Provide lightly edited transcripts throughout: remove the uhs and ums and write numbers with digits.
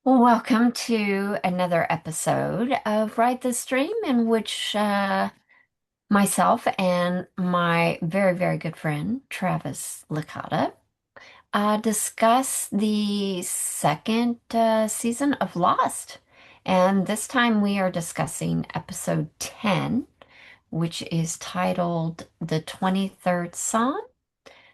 Welcome to another episode of Ride the Stream, in which myself and my very, very good friend Travis Licata discuss the second season of Lost. And this time we are discussing episode 10, which is titled The 23rd Song.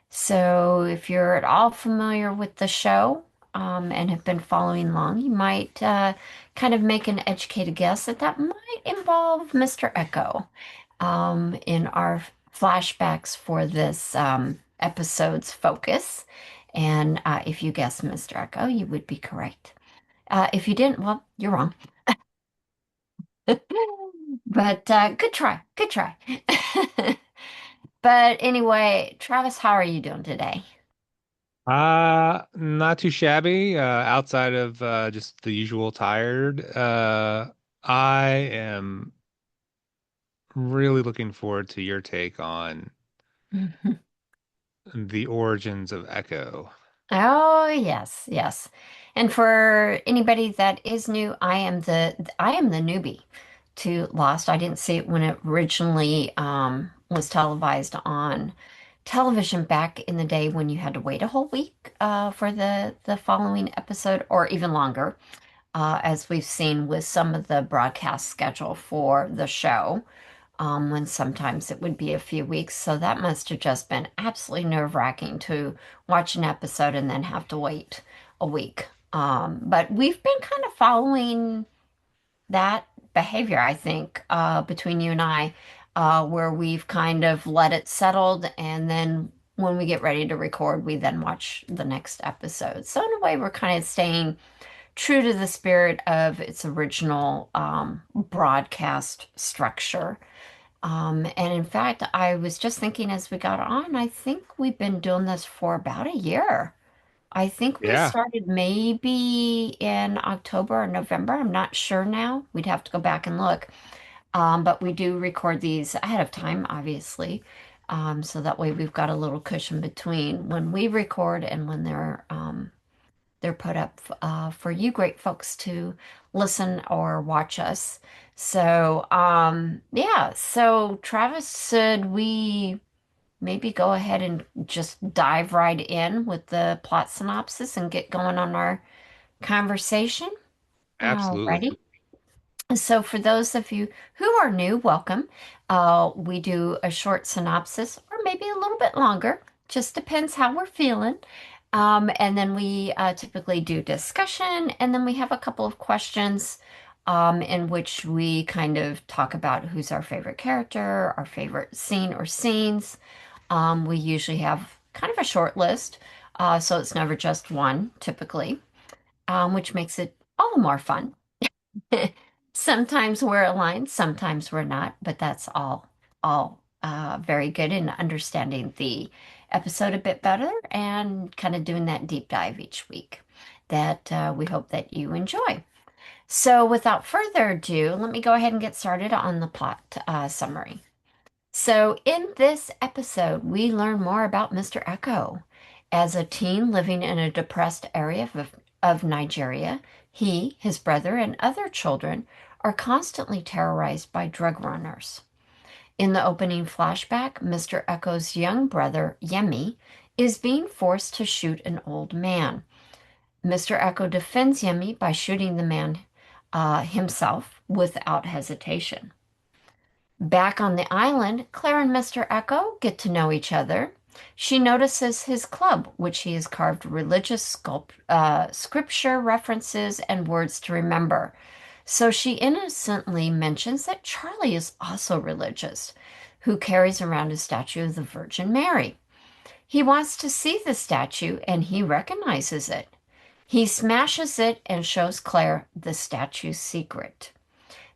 So, if you're at all familiar with the show and have been following along, you might kind of make an educated guess that that might involve Mr. Echo in our flashbacks for this episode's focus. And if you guessed Mr. Echo, you would be correct. If you didn't, well, you're wrong. But good try, good try. But anyway, Travis, how are you doing today? Not too shabby, outside of just the usual tired. I am really looking forward to your take on the origins of Echo. Oh, yes, yes. And for anybody that is new, I am the newbie to Lost. I didn't see it when it originally was televised on television back in the day when you had to wait a whole week for the following episode, or even longer, as we've seen with some of the broadcast schedule for the show, when sometimes it would be a few weeks. So that must have just been absolutely nerve-wracking to watch an episode and then have to wait a week. But we've been kind of following that behavior, I think, between you and I, where we've kind of let it settled, and then when we get ready to record, we then watch the next episode. So in a way, we're kind of staying true to the spirit of its original broadcast structure. And in fact, I was just thinking as we got on, I think we've been doing this for about a year. I think we Yeah, started maybe in October or November. I'm not sure now. We'd have to go back and look. But we do record these ahead of time, obviously. So that way we've got a little cushion between when we record and when they're put up for you great folks to listen or watch us. So, yeah. So Travis said we maybe go ahead and just dive right in with the plot synopsis and get going on our conversation. absolutely. Alrighty. So, for those of you who are new, welcome. We do a short synopsis or maybe a little bit longer, just depends how we're feeling. And then we typically do discussion, and then we have a couple of questions in which we kind of talk about who's our favorite character, our favorite scene or scenes. We usually have kind of a short list, so it's never just one typically, which makes it all the more fun. Sometimes we're aligned, sometimes we're not, but that's all very good in understanding the episode a bit better and kind of doing that deep dive each week that we hope that you enjoy. So without further ado, let me go ahead and get started on the plot summary. So in this episode, we learn more about Mr. Echo. As a teen living in a depressed area of Nigeria, he, his brother, and other children are constantly terrorized by drug runners. In the opening flashback, Mr. Echo's young brother, Yemi, is being forced to shoot an old man. Mr. Echo defends Yemi by shooting the man himself without hesitation. Back on the island, Claire and Mr. Echo get to know each other. She notices his club, which he has carved religious scripture references and words to remember. So she innocently mentions that Charlie is also religious, who carries around a statue of the Virgin Mary. He wants to see the statue and he recognizes it. He smashes it and shows Claire the statue's secret.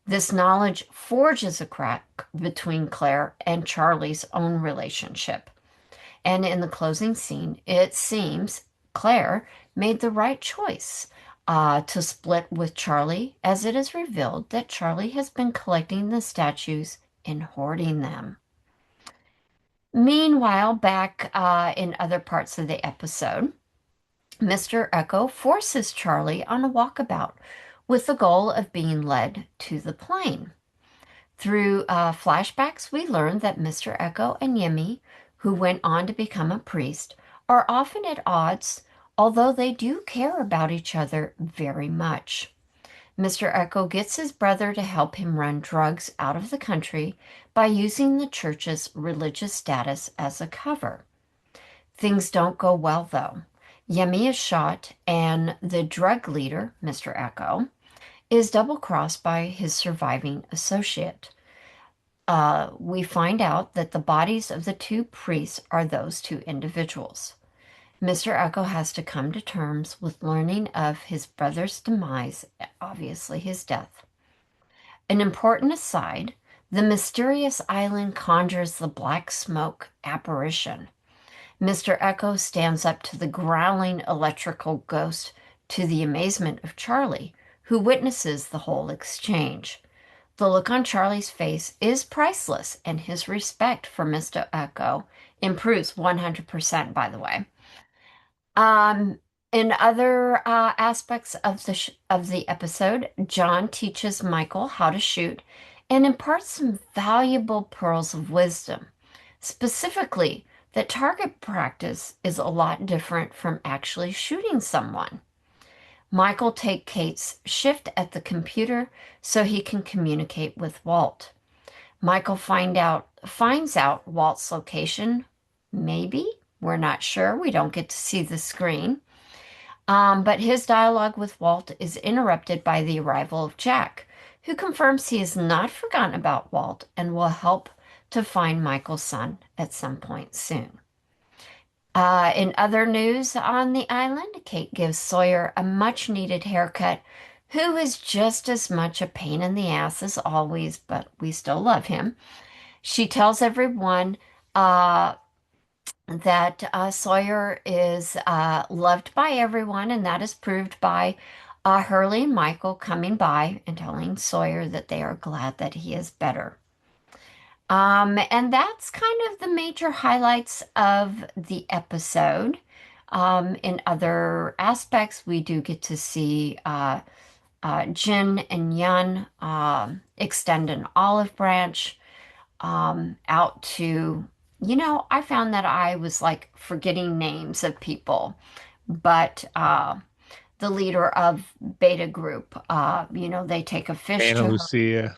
This knowledge forges a crack between Claire and Charlie's own relationship. And in the closing scene, it seems Claire made the right choice to split with Charlie, as it is revealed that Charlie has been collecting the statues and hoarding them. Meanwhile, back in other parts of the episode, Mr. Echo forces Charlie on a walkabout with the goal of being led to the plane. Through flashbacks, we learn that Mr. Echo and Yemi, who went on to become a priest, are often at odds, although they do care about each other very much. Mr. Echo gets his brother to help him run drugs out of the country by using the church's religious status as a cover. Things don't go well, though. Yemi is shot, and the drug leader, Mr. Echo, is double crossed by his surviving associate. We find out that the bodies of the two priests are those two individuals. Mr. Echo has to come to terms with learning of his brother's demise, obviously his death. An important aside, the mysterious island conjures the black smoke apparition. Mr. Echo stands up to the growling electrical ghost to the amazement of Charlie, who witnesses the whole exchange. The look on Charlie's face is priceless, and his respect for Mr. Echo improves 100%, by the way. Um, in other aspects of the episode, John teaches Michael how to shoot and imparts some valuable pearls of wisdom. Specifically, that target practice is a lot different from actually shooting someone. Michael takes Kate's shift at the computer so he can communicate with Walt. Michael finds out Walt's location. Maybe. We're not sure. We don't get to see the screen. But his dialogue with Walt is interrupted by the arrival of Jack, who confirms he has not forgotten about Walt and will help to find Michael's son at some point soon. In other news on the island, Kate gives Sawyer a much needed haircut, who is just as much a pain in the ass as always, but we still love him. She tells everyone that Sawyer is loved by everyone, and that is proved by Hurley and Michael coming by and telling Sawyer that they are glad that he is better. And that's kind of the major highlights of the episode. In other aspects, we do get to see Jin and Yun extend an olive branch out to, I found that I was like forgetting names of people, but the leader of Beta Group, they take a fish Anna to her, Lucia.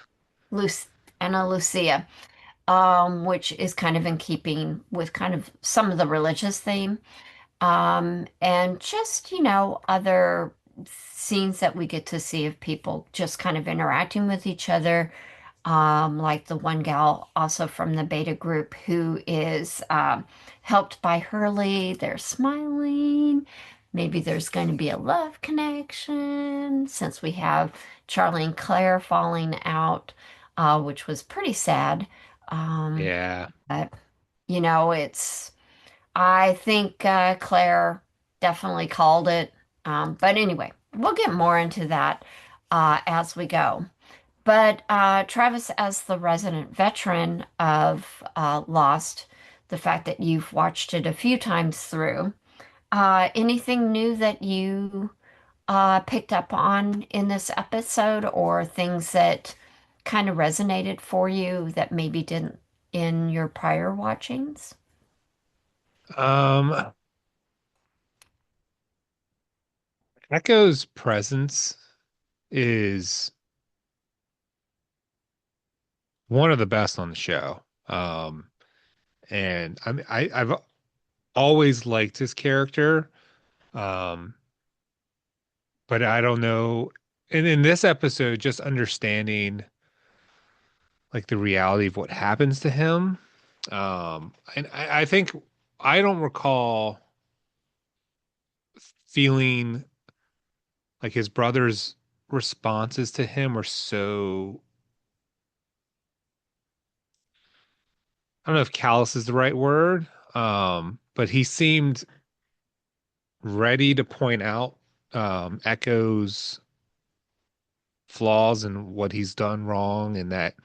Anna Lucia, which is kind of in keeping with kind of some of the religious theme. And just, other scenes that we get to see of people just kind of interacting with each other. Like the one gal also from the beta group who is helped by Hurley. They're smiling. Maybe there's going to be a love connection since we have Charlie and Claire falling out, which was pretty sad. Um, Yeah. but, it's. I think Claire definitely called it. But anyway, we'll get more into that as we go. But Travis, as the resident veteran of Lost, the fact that you've watched it a few times through, anything new that you picked up on in this episode or things that kind of resonated for you that maybe didn't in your prior watchings? Um, Echo's presence is one of the best on the show. And I mean, I've always liked his character. Um, but I don't know. And in this episode, just understanding like the reality of what happens to him. And I think I don't recall feeling like his brother's responses to him were so, I don't know if callous is the right word. But he seemed ready to point out Echo's flaws and what he's done wrong and that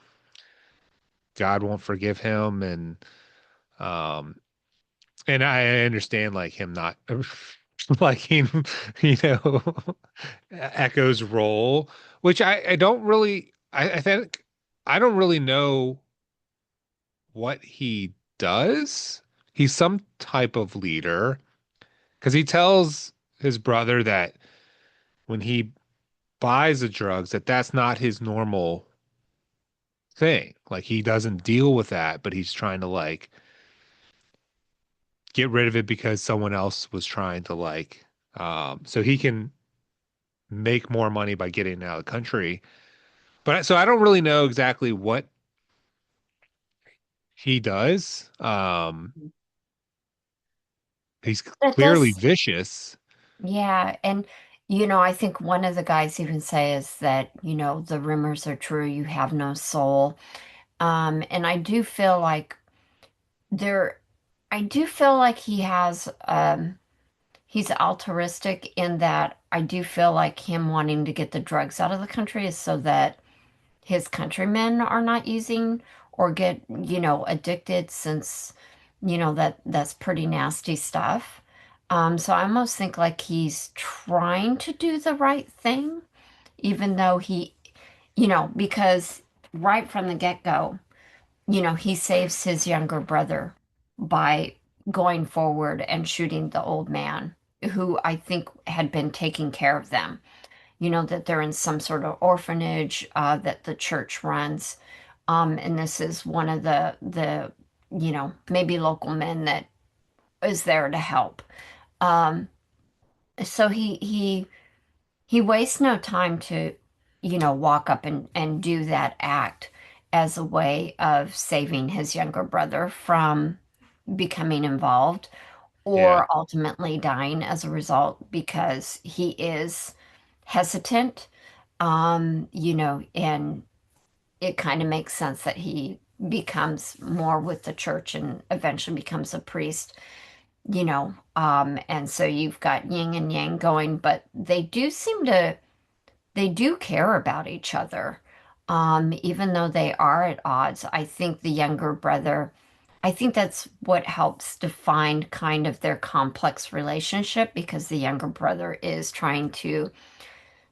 God won't forgive him um and I understand like him not liking, you know, Echo's role, which I don't really, I think I don't really know what he does. He's some type of leader because he tells his brother that when he buys the drugs, that that's not his normal thing. Like he doesn't deal with that, but he's trying to like get rid of it because someone else was trying to like, so he can make more money by getting out of the country. But so I don't really know exactly what he does. He's It clearly does, vicious. yeah. And, I think one of the guys even says that, the rumors are true, you have no soul. And I do feel like there, I do feel like he's altruistic in that I do feel like him wanting to get the drugs out of the country is so that his countrymen are not using or get, addicted since, that's pretty nasty stuff. So I almost think like he's trying to do the right thing, even though because right from the get-go, he saves his younger brother by going forward and shooting the old man who I think had been taking care of them. That they're in some sort of orphanage that the church runs. And this is one of the maybe local men that is there to help. Um, so he wastes no time to, walk up and do that act as a way of saving his younger brother from becoming involved Yeah. or ultimately dying as a result because he is hesitant. And it kind of makes sense that he becomes more with the church and eventually becomes a priest, and so you've got yin and yang going, but they do care about each other. Even though they are at odds, I think the younger brother, I think that's what helps define kind of their complex relationship because the younger brother is trying to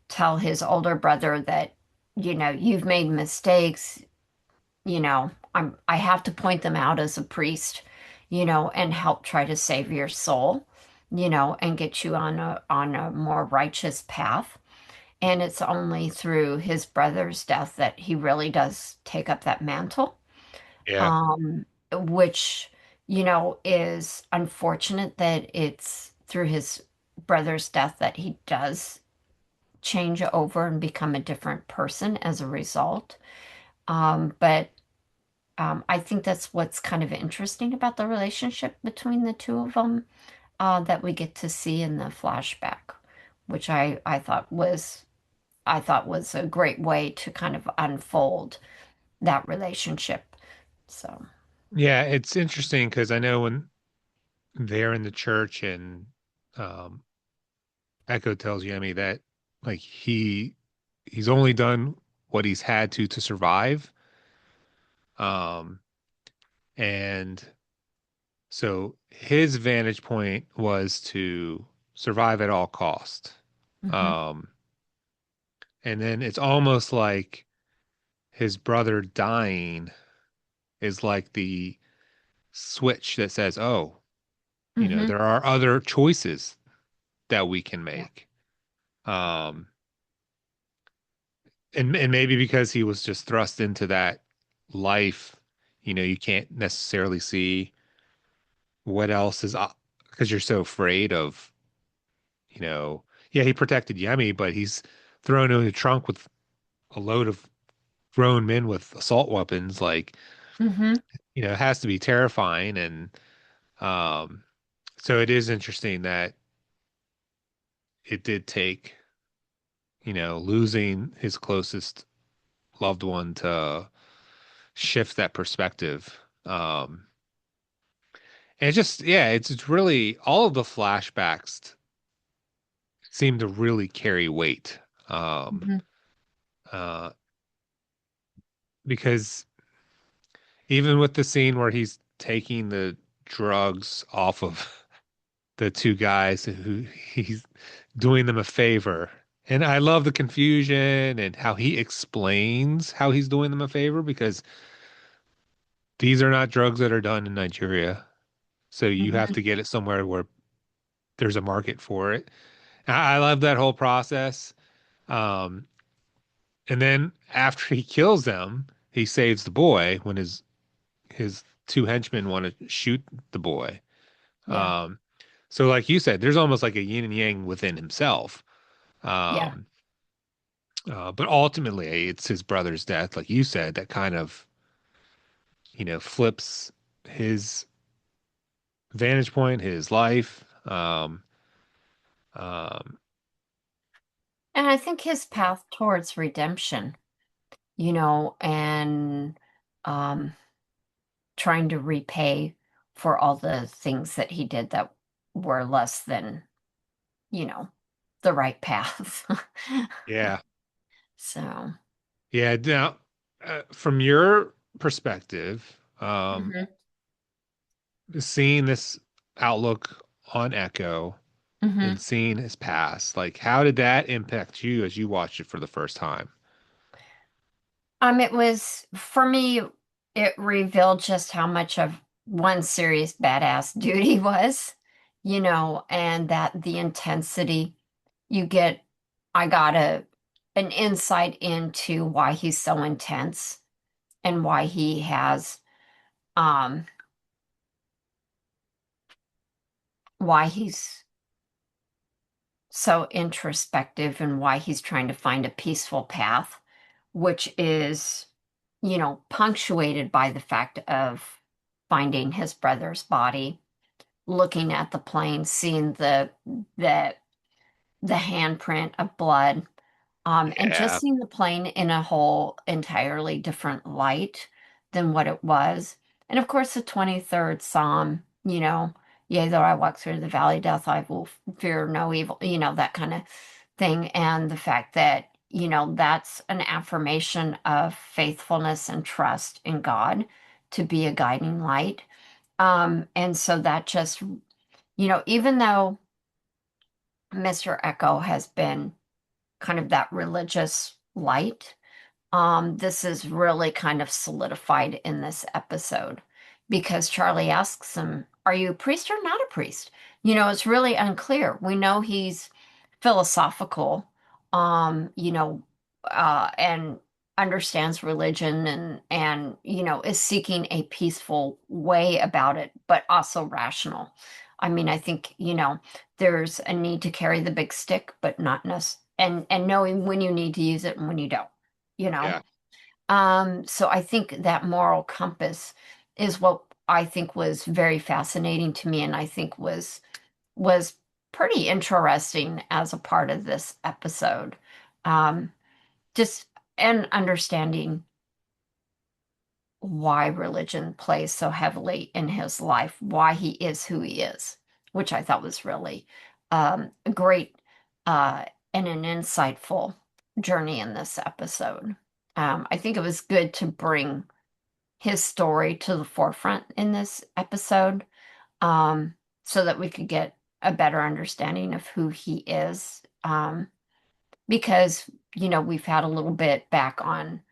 tell his older brother that, you've made mistakes, I have to point them out as a priest, and help try to save your soul, and get you on a more righteous path. And it's only through his brother's death that he really does take up that mantle, Yeah. which, is unfortunate that it's through his brother's death that he does change over and become a different person as a result. But I think that's what's kind of interesting about the relationship between the two of them that we get to see in the flashback, which I thought was a great way to kind of unfold that relationship. So, Yeah, it's interesting because I know when they're in the church and um Echo tells Yemi that like he's only done what he's had to survive. Um and so his vantage point was to survive at all cost. hmm Um and then it's almost like his brother dying is like the switch that says, "Oh, hmm there are other choices that we can yeah, make." Um and maybe because he was just thrust into that life, you can't necessarily see what else is because you're so afraid of, you know, yeah, he protected Yemi, but he's thrown in the trunk with a load of grown men with assault weapons. Like, hmm it has to be terrifying. And um, so it is interesting that it did take, losing his closest loved one to shift that perspective. And it's just, yeah, it's really all of the flashbacks seem to really carry weight. Um, hmm uh, because even with the scene where he's taking the drugs off of the two guys who he's doing them a favor. And I love the confusion and how he explains how he's doing them a favor because these are not drugs that are done in Nigeria. So you have Hmm. to get it somewhere where there's a market for it. I love that whole process. Um, and then after he kills them, he saves the boy when his two henchmen want to shoot the boy. Yeah. Um, so like you said, there's almost like a yin and yang within himself. Yeah. Um, but ultimately, it's his brother's death, like you said, that kind of, flips his vantage point, his life. Um, And I think his path towards redemption, and um, trying to repay for all the things that he did that were less than, you know, the right path. yeah, So, yeah. Now, from your perspective, hmm seeing this outlook on Echo hmm and seeing his past, like how did that impact you as you watched it for the first time? it was for me, it revealed just how much of one serious badass dude he was, and that the intensity you get, I got an insight into why he's so intense and um why he's so introspective and why he's trying to find a peaceful path, which is, punctuated by the fact of finding his brother's body, looking at the plane, seeing the the handprint of blood, and just Yeah, seeing the plane in a whole entirely different light than what it was. And of course, the 23rd Psalm, yea, though I walk through the valley of death, I will fear no evil, that kind of thing. And the fact that, that's an affirmation of faithfulness and trust in God to be a guiding light. And so that just, even though Mr. Echo has been kind of that religious light. This is really kind of solidified in this episode because Charlie asks him, "Are you a priest or not a priest?" It's really unclear. We know he's philosophical, and understands religion and is seeking a peaceful way about it, but also rational. I mean, I think, there's a need to carry the big stick, but not necessarily, and knowing when you need to use it and when you don't, you know. yeah, So I think that moral compass is what I think was very fascinating to me, and I think was pretty interesting as a part of this episode. Um, just and understanding why religion plays so heavily in his life, why he is who he is, which I thought was really a great uh, and an insightful journey in this episode. I think it was good to bring his story to the forefront in this episode, so that we could get a better understanding of who he is. Because, we've had a little bit back on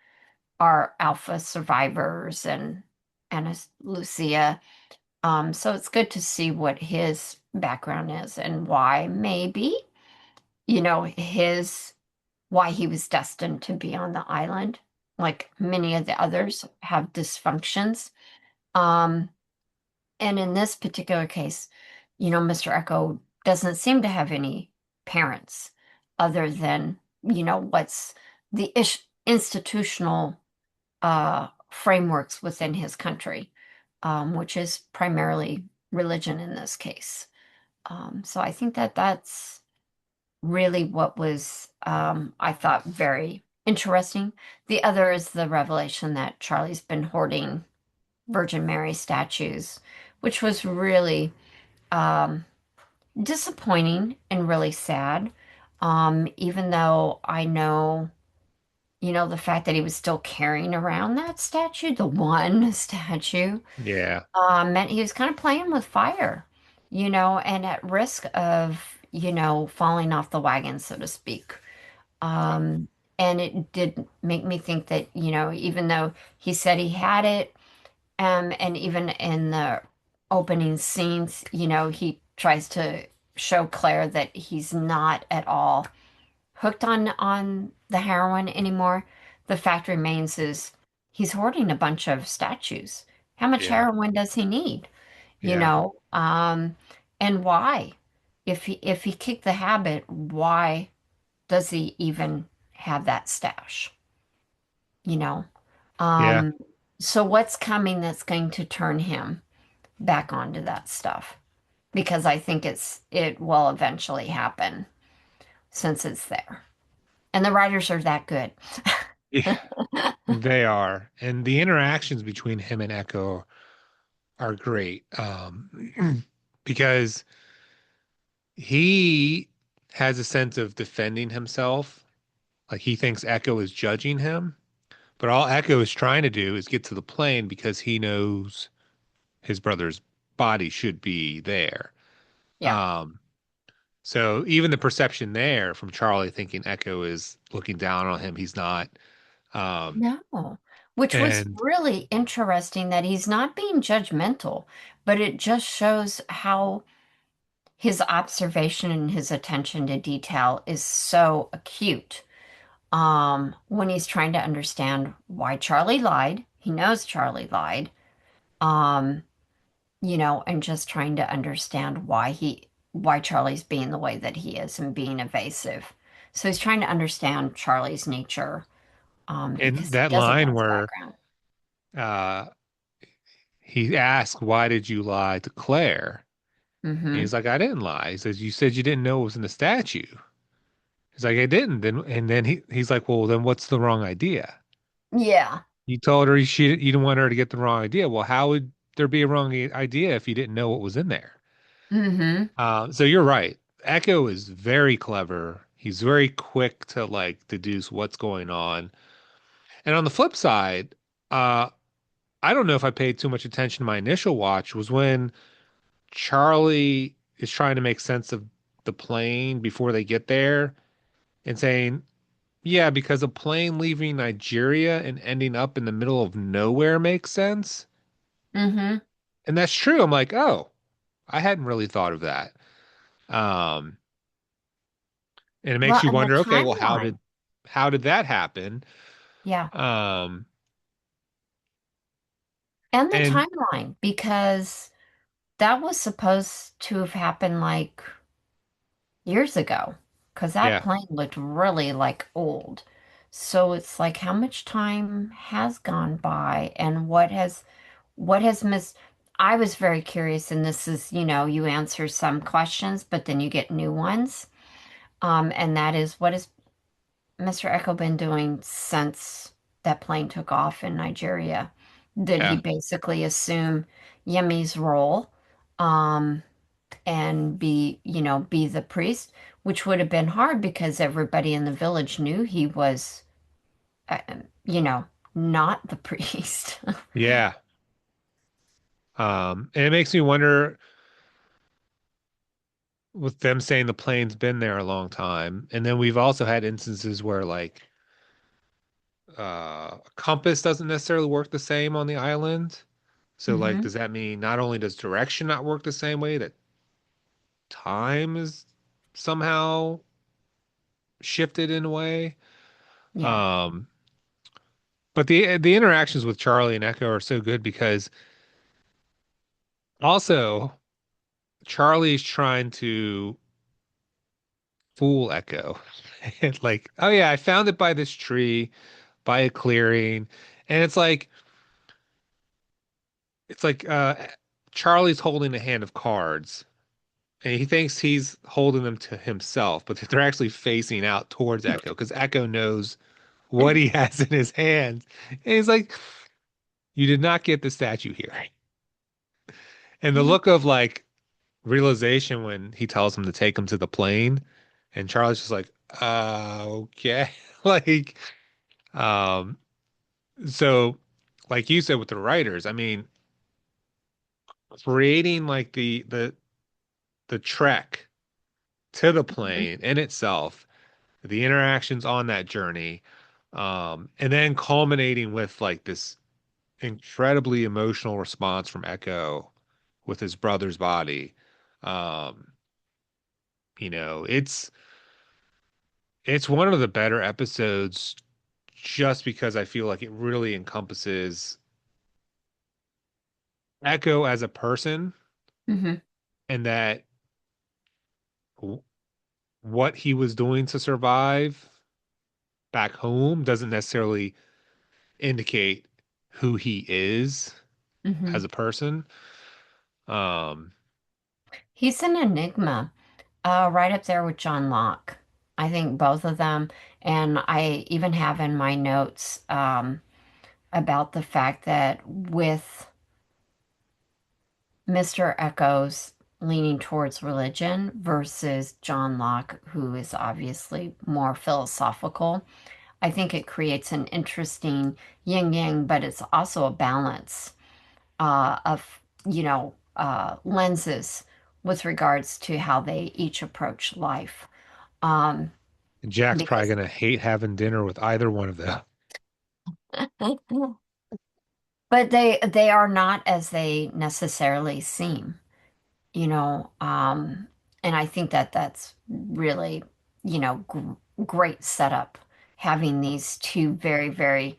our alpha survivors and Lucia. So it's good to see what his background is and why maybe, his why he was destined to be on the island, like many of the others have dysfunctions. Um, and in this particular case, Mr. Echo doesn't seem to have any parents other than, what's the institutional frameworks within his country, which is primarily religion in this case. So I think that that's really what was, I thought, very interesting. The other is the revelation that Charlie's been hoarding Virgin Mary statues, which was really um, disappointing and really sad. Even though I know, the fact that he was still carrying around that statue, the one statue, yeah, meant he was kind of playing with fire. and at risk of, falling off the wagon, so to speak. Um, and it did make me think that, even though he said he had it, and even in the opening scenes, he tries to show Claire that he's not at all hooked on the heroin anymore. The fact remains is he's hoarding a bunch of statues. How much Yeah. heroin does he need? You Yeah. know, um, and why? If he kicked the habit, why does he even have that stash? You know? Yeah. Um, so what's coming that's going to turn him back onto that stuff? Because I think it will eventually happen since it's there. And the writers are that good. Yeah. They are. And the interactions between him and Echo are great. Because he has a sense of defending himself. Like he thinks Echo is judging him, but all Echo is trying to do is get to the plane because he knows his brother's body should be there. Yeah. Um, so even the perception there from Charlie thinking Echo is looking down on him, he's not. Um, No. Which was and really interesting that he's not being judgmental, but it just shows how his observation and his attention to detail is so acute. When he's trying to understand why Charlie lied, he knows Charlie lied. Um, and just trying to understand why Charlie's being the way that he is and being evasive. So he's trying to understand Charlie's nature, in because he that doesn't know line his where background. uh, he asks, "Why did you lie to Claire?" And Mm-hmm. he's like, "I didn't lie." He says, "You said you didn't know it was in the statue." He's like, "I didn't." And then he's like, "Well, then what's the wrong idea?" Yeah. You told her you didn't want her to get the wrong idea. Well, how would there be a wrong idea if you didn't know what was in there? Mm-hmm. So you're right. Echo is very clever. He's very quick to like deduce what's going on. And on the flip side, uh, I don't know if I paid too much attention to my initial watch was when Charlie is trying to make sense of the plane before they get there and saying, yeah, because a plane leaving Nigeria and ending up in the middle of nowhere makes sense. Mm-hmm. And that's true. I'm like, oh, I hadn't really thought of that. Um, and it Well, makes you and the wonder, okay, well, timeline. how did that happen? Yeah. Um, And the and timeline, because that was supposed to have happened like years ago, because that yeah, plane looked really like old. So it's like how much time has gone by and what has missed. I was very curious, and this is, you answer some questions, but then you get new ones. And that is, what has Mr. Echo been doing since that plane took off in Nigeria? Did he yeah, basically assume Yemi's role? Um, and be the priest, which would have been hard because everybody in the village knew he was, uh, you know, not the priest. yeah. And it makes me wonder with them saying the plane's been there a long time. And then we've also had instances where like a compass doesn't necessarily work the same on the island. So like, Hmm. does that mean not only does direction not work the same way, that time is somehow shifted in a way? Yeah. Um, but the interactions with Charlie and Echo are so good because also Charlie's trying to fool Echo. Like, oh yeah, I found it by this tree, by a clearing. And it's like Charlie's holding a hand of cards and he thinks he's holding them to himself, but they're actually facing out towards Echo because Echo knows what he has in his hands. And he's like, you did not get the statue here. And the look of like realization when he tells him to take him to the plane, and Charlie's just like, okay. Like, um, so like you said with the writers, I mean, creating like the the trek to the Mhm. plane in itself, the interactions on that journey, and then culminating with like this incredibly emotional response from Echo with his brother's body. Um, it's one of the better episodes just because I feel like it really encompasses Echo as a person Mhm. and that w what he was doing to survive back home doesn't necessarily indicate who he is as Mhm. a person. Um, He's an enigma, right up there with John Locke. I think both of them, and I even have in my notes about the fact that with Mr. Echo's leaning towards religion versus John Locke, who is obviously more philosophical, I think it creates an interesting yin yang, but it's also a balance of, lenses with regards to how they each approach life. Um, and Jack's probably because, gonna hate having dinner with either one of them. but they are not as they necessarily seem, and I think that that's really, great setup having these two very, very,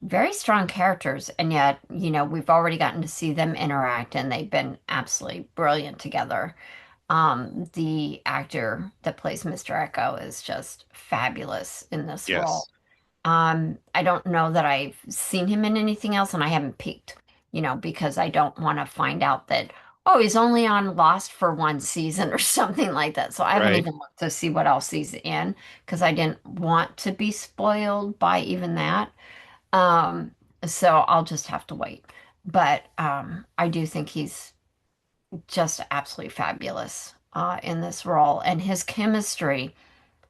very strong characters, and yet, we've already gotten to see them interact, and they've been absolutely brilliant together. The actor that plays Mr. Echo is just fabulous in this role. Yes. I don't know that I've seen him in anything else, and I haven't peeked, because I don't want to find out that, oh, he's only on Lost for one season or something like that. So I haven't Right. even looked to see what else he's in because I didn't want to be spoiled by even that. Um, so I'll just have to wait. But I do think he's just absolutely fabulous in this role, and his chemistry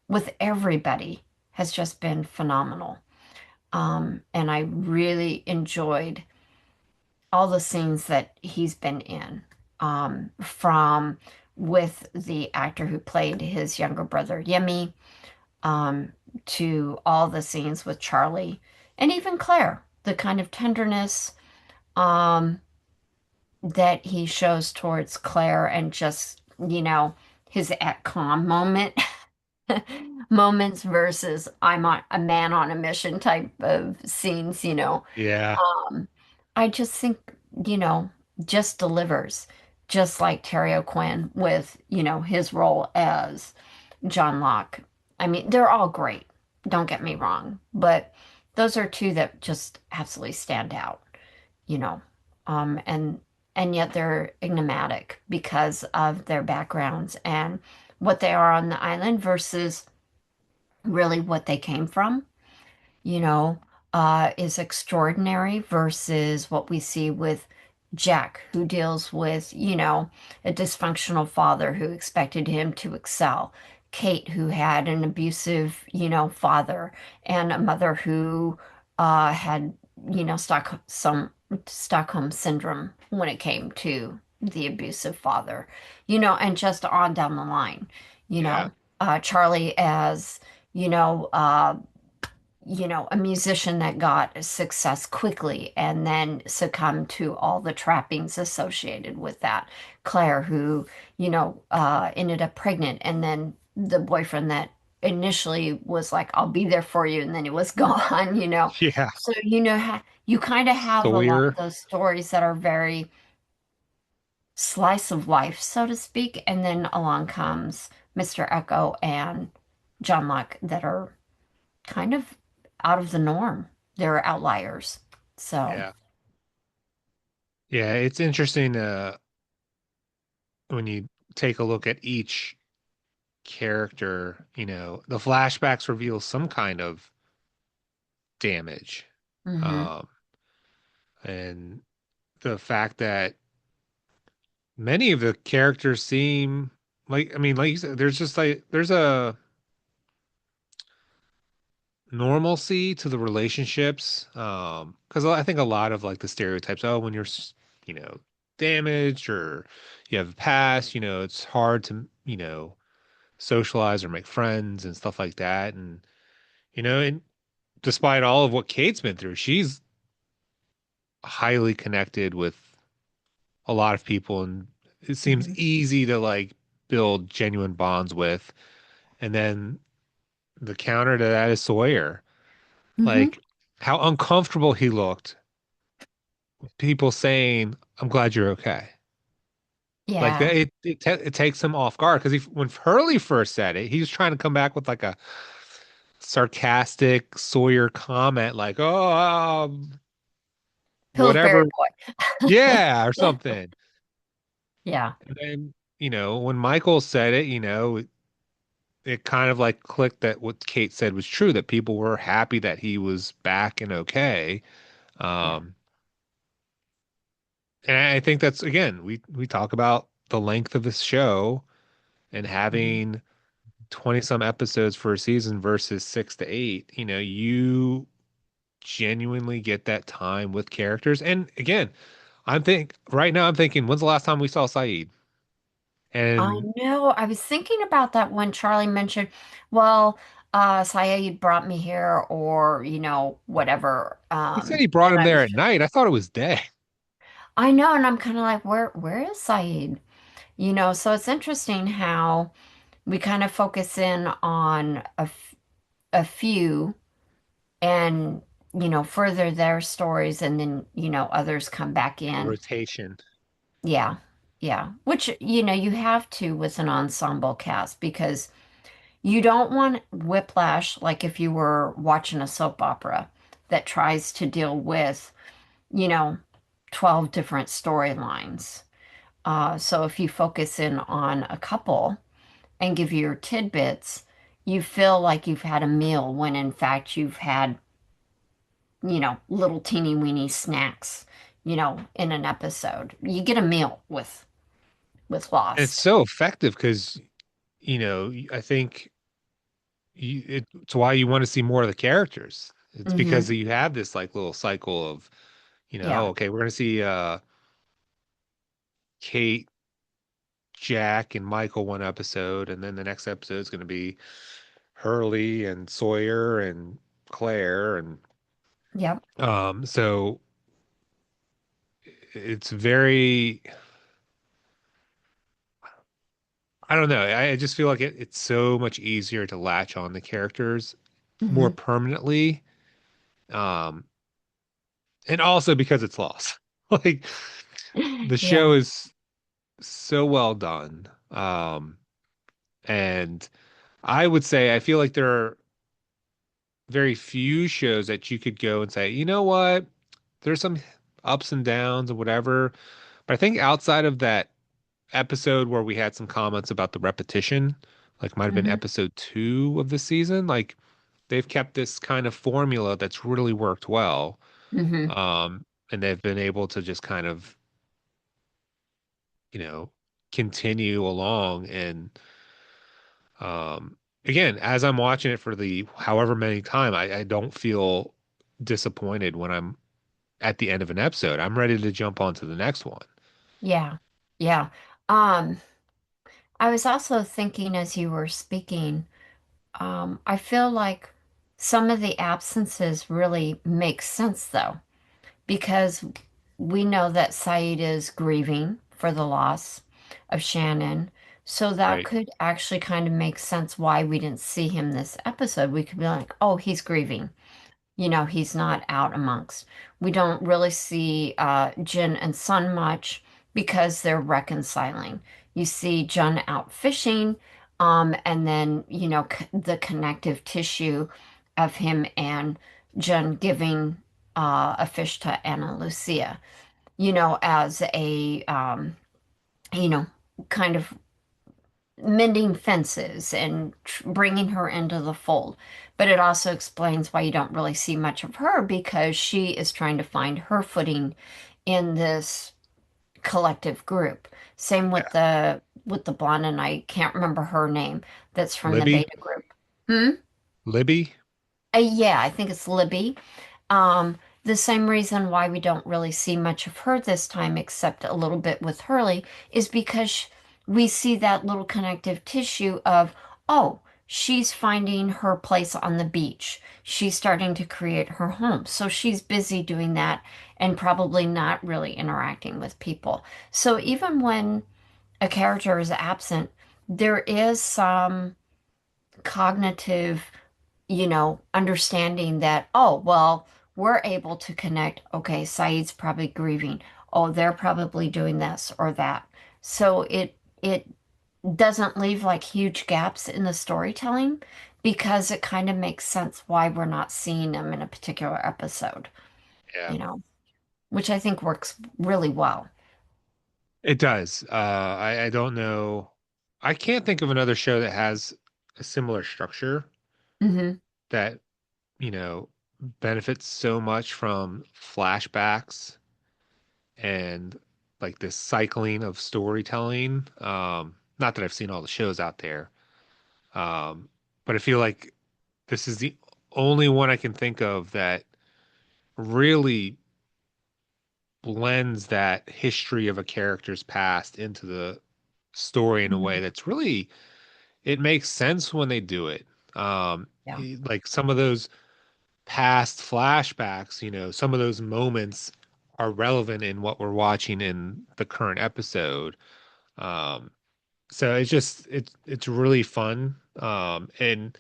with everybody has just been phenomenal. And I really enjoyed all the scenes that he's been in, from with the actor who played his younger brother, Yemi, um, to all the scenes with Charlie and even Claire, the kind of tenderness um, that he shows towards Claire and just, his at calm moment. Moments versus I'm a man on a mission type of scenes. Yeah. Um, I just think, you know, just delivers, just like Terry O'Quinn with, his role as John Locke. I mean, they're all great, don't get me wrong, but those are two that just absolutely stand out, you know. And yet they're enigmatic because of their backgrounds and what they are on the island versus really what they came from, you know, is extraordinary versus what we see with Jack, who deals with, a dysfunctional father who expected him to excel. Kate, who had an abusive, father, and a mother who had, Stockholm syndrome when it came to the abusive father, and just on down the line, you Yeah. know, Charlie as, you know, uh, a musician that got success quickly and then succumbed to all the trappings associated with that. Claire, who, ended up pregnant, and then the boyfriend that initially was like, I'll be there for you, and then he was gone. Yeah. So, you kind of have a lot of Sawyer. those stories that are very slice of life, so to speak. And then along comes Mr. Echo and John Locke that are kind of out of the norm. They're outliers. So, Yeah. Yeah, it's interesting when you take a look at each character, the flashbacks reveal some kind of damage. hmm Um, and the fact that many of the characters seem like, I mean, like you said, there's just like there's a normalcy to the relationships. Because I think a lot of like the stereotypes, oh, when you're, you know, damaged or you have a past, it's hard to, socialize or make friends and stuff like that. And despite all of what Kate's been through, she's highly connected with a lot of people and it seems Hmm. easy to like build genuine bonds with. And then the counter to that is Sawyer. Hmm. Like how uncomfortable he looked with people saying, "I'm glad you're okay." Like Yeah. that, it takes him off guard because when Hurley first said it, he was trying to come back with like a sarcastic Sawyer comment, like, "Oh, Pillsbury whatever, boy. yeah," or something. Yeah. And then, when Michael said it, it kind of like clicked that what Kate said was true, that people were happy that he was back and okay. Yeah. Um, and I think that's again, we talk about the length of this show and Hmm. having 20 some episodes for a season versus 6 to 8. You genuinely get that time with characters. And again, right now I'm thinking, when's the last time we saw Saeed? I And know. I was thinking about that when Charlie mentioned, well, Saeed brought me here or, whatever. he said he brought And him I there was at night. I thought it was day. I know, and I'm kind of like, where is Saeed? So it's interesting how we kind of focus in on a few and, further their stories, and then, others come back in. Rotation. Yeah. Yeah. Which, you have to with an ensemble cast because you don't want whiplash like if you were watching a soap opera that tries to deal with, you know, 12 different storylines. So if you focus in on a couple and give you your tidbits, you feel like you've had a meal when in fact you've had, little teeny weeny snacks, in an episode. You get a meal with And it's Lost. so effective because, I think it's why you want to see more of the characters. It's Hmm. because you have this like little cycle of, Yeah. okay, we're gonna see Kate, Jack, and Michael one episode, and then the next episode is gonna be Hurley and Sawyer and Claire and Yep. so it's very, I don't know. I just feel like it's so much easier to latch on the characters more Hmm. permanently. Um, and also because it's Lost. Like the show Yeah. is so well done. And I would say I feel like there are very few shows that you could go and say, you know what, there's some ups and downs and whatever. But I think outside of that episode where we had some comments about the repetition, like might have been Hmm. episode 2 of the season, like they've kept this kind of formula that's really worked well. Hmm. And they've been able to just kind of, you know, continue along. And again, as I'm watching it for the however many time, I don't feel disappointed when I'm at the end of an episode. I'm ready to jump on to the next one. Yeah. Yeah. Um, I was also thinking as you were speaking, I feel like some of the absences really make sense though, because we know that Saeed is grieving for the loss of Shannon. So that Right. could actually kind of make sense why we didn't see him this episode. We could be like, oh, he's grieving. He's not out amongst. We don't really see Jin and Sun much because they're reconciling. You see Jun out fishing, and then, the connective tissue of him and Jun giving a fish to Ana Lucia, as a, you know, kind of mending fences and bringing her into the fold. But it also explains why you don't really see much of her because she is trying to find her footing in this collective group. Same Yeah. with the blonde, and I can't remember her name. That's from the Libby, Beta group. Hmm? Libby. Yeah, I think it's Libby. Um, the same reason why we don't really see much of her this time, except a little bit with Hurley, is because we see that little connective tissue of, oh, she's finding her place on the beach. She's starting to create her home. So she's busy doing that and probably not really interacting with people. So even when a character is absent, there is some cognitive, understanding that, oh, well, we're able to connect. Okay, Saeed's probably grieving. Oh, they're probably doing this or that. So it doesn't leave like huge gaps in the storytelling because it kind of makes sense why we're not seeing them in a particular episode, Yeah. you know, which I think works really well. It does. I don't know. I can't think of another show that has a similar structure Hmm. that, you know, benefits so much from flashbacks and like this cycling of storytelling. Not that I've seen all the shows out there, um, but I feel like this is the only one I can think of that really blends that history of a character's past into the story in a way Hmm. that's really it makes sense when they do it. Yeah. Like some of those past flashbacks, some of those moments are relevant in what we're watching in the current episode. Um, so it's really fun. And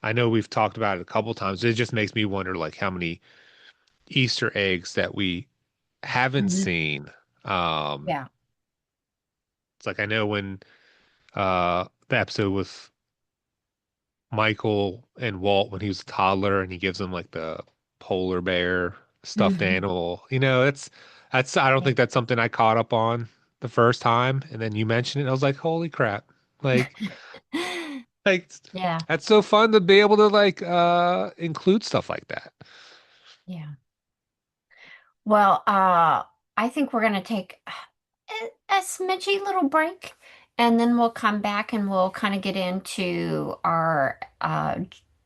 I know we've talked about it a couple times. It just makes me wonder like how many Easter eggs that we haven't Hmm. seen. Um, Yeah. it's like I know when the episode with Michael and Walt when he was a toddler and he gives him like the polar bear stuffed Hmm. animal. That's I don't think that's something I caught up on the first time. And then you mentioned it, I was like, holy crap. Like like Yeah. that's so fun to be able to like include stuff like that. Yeah. Well, I think we're going to take a smidgy little break, and then we'll come back and we'll kind of get into our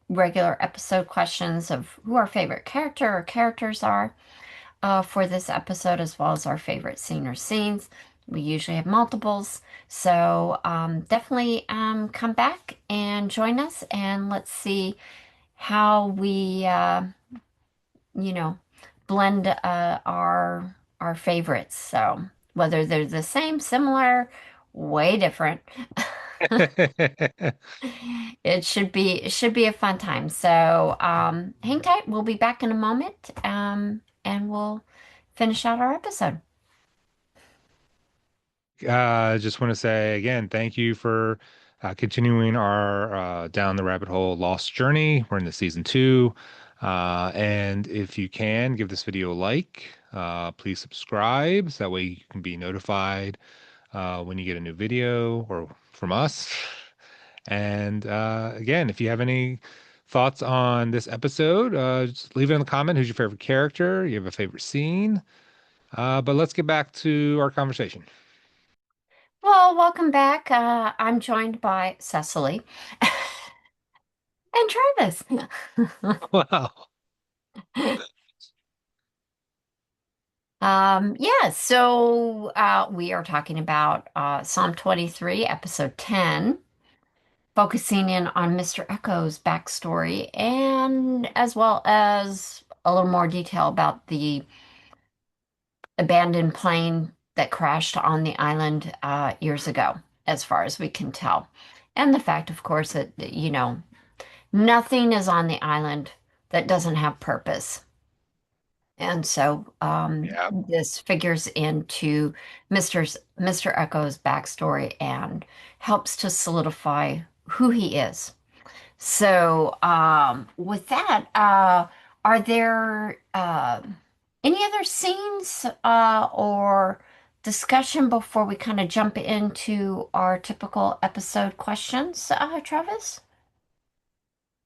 regular episode questions of who our favorite character or characters are for this episode, as well as our favorite scene or scenes. We usually have multiples, so definitely come back and join us, and let's see how we you know, blend our favorites. So whether they're the same, similar, way different, it should be a fun time. So hang tight. We'll be back in a moment, and we'll finish out our episode. Just want to say again, thank you for continuing our down the rabbit hole lost journey. We're in the season two. And if you can, give this video a like. Please subscribe so that way you can be notified when you get a new video or from us. And again, if you have any thoughts on this episode, just leave it in the comment. Who's your favorite character? You have a favorite scene? But let's get back to our conversation. Well, welcome back. I'm joined by Cecily and Travis. Wow. Yeah, so we are talking about Psalm 23, episode 10, focusing in on Mr. Echo's backstory and as well as a little more detail about the abandoned plane that crashed on the island years ago, as far as we can tell. And the fact, of course, that, nothing is on the island that doesn't have purpose. And so Yeah. this figures into Mr. Echo's backstory and helps to solidify who he is. So with that, are there any other scenes or discussion before we kind of jump into our typical episode questions, Travis?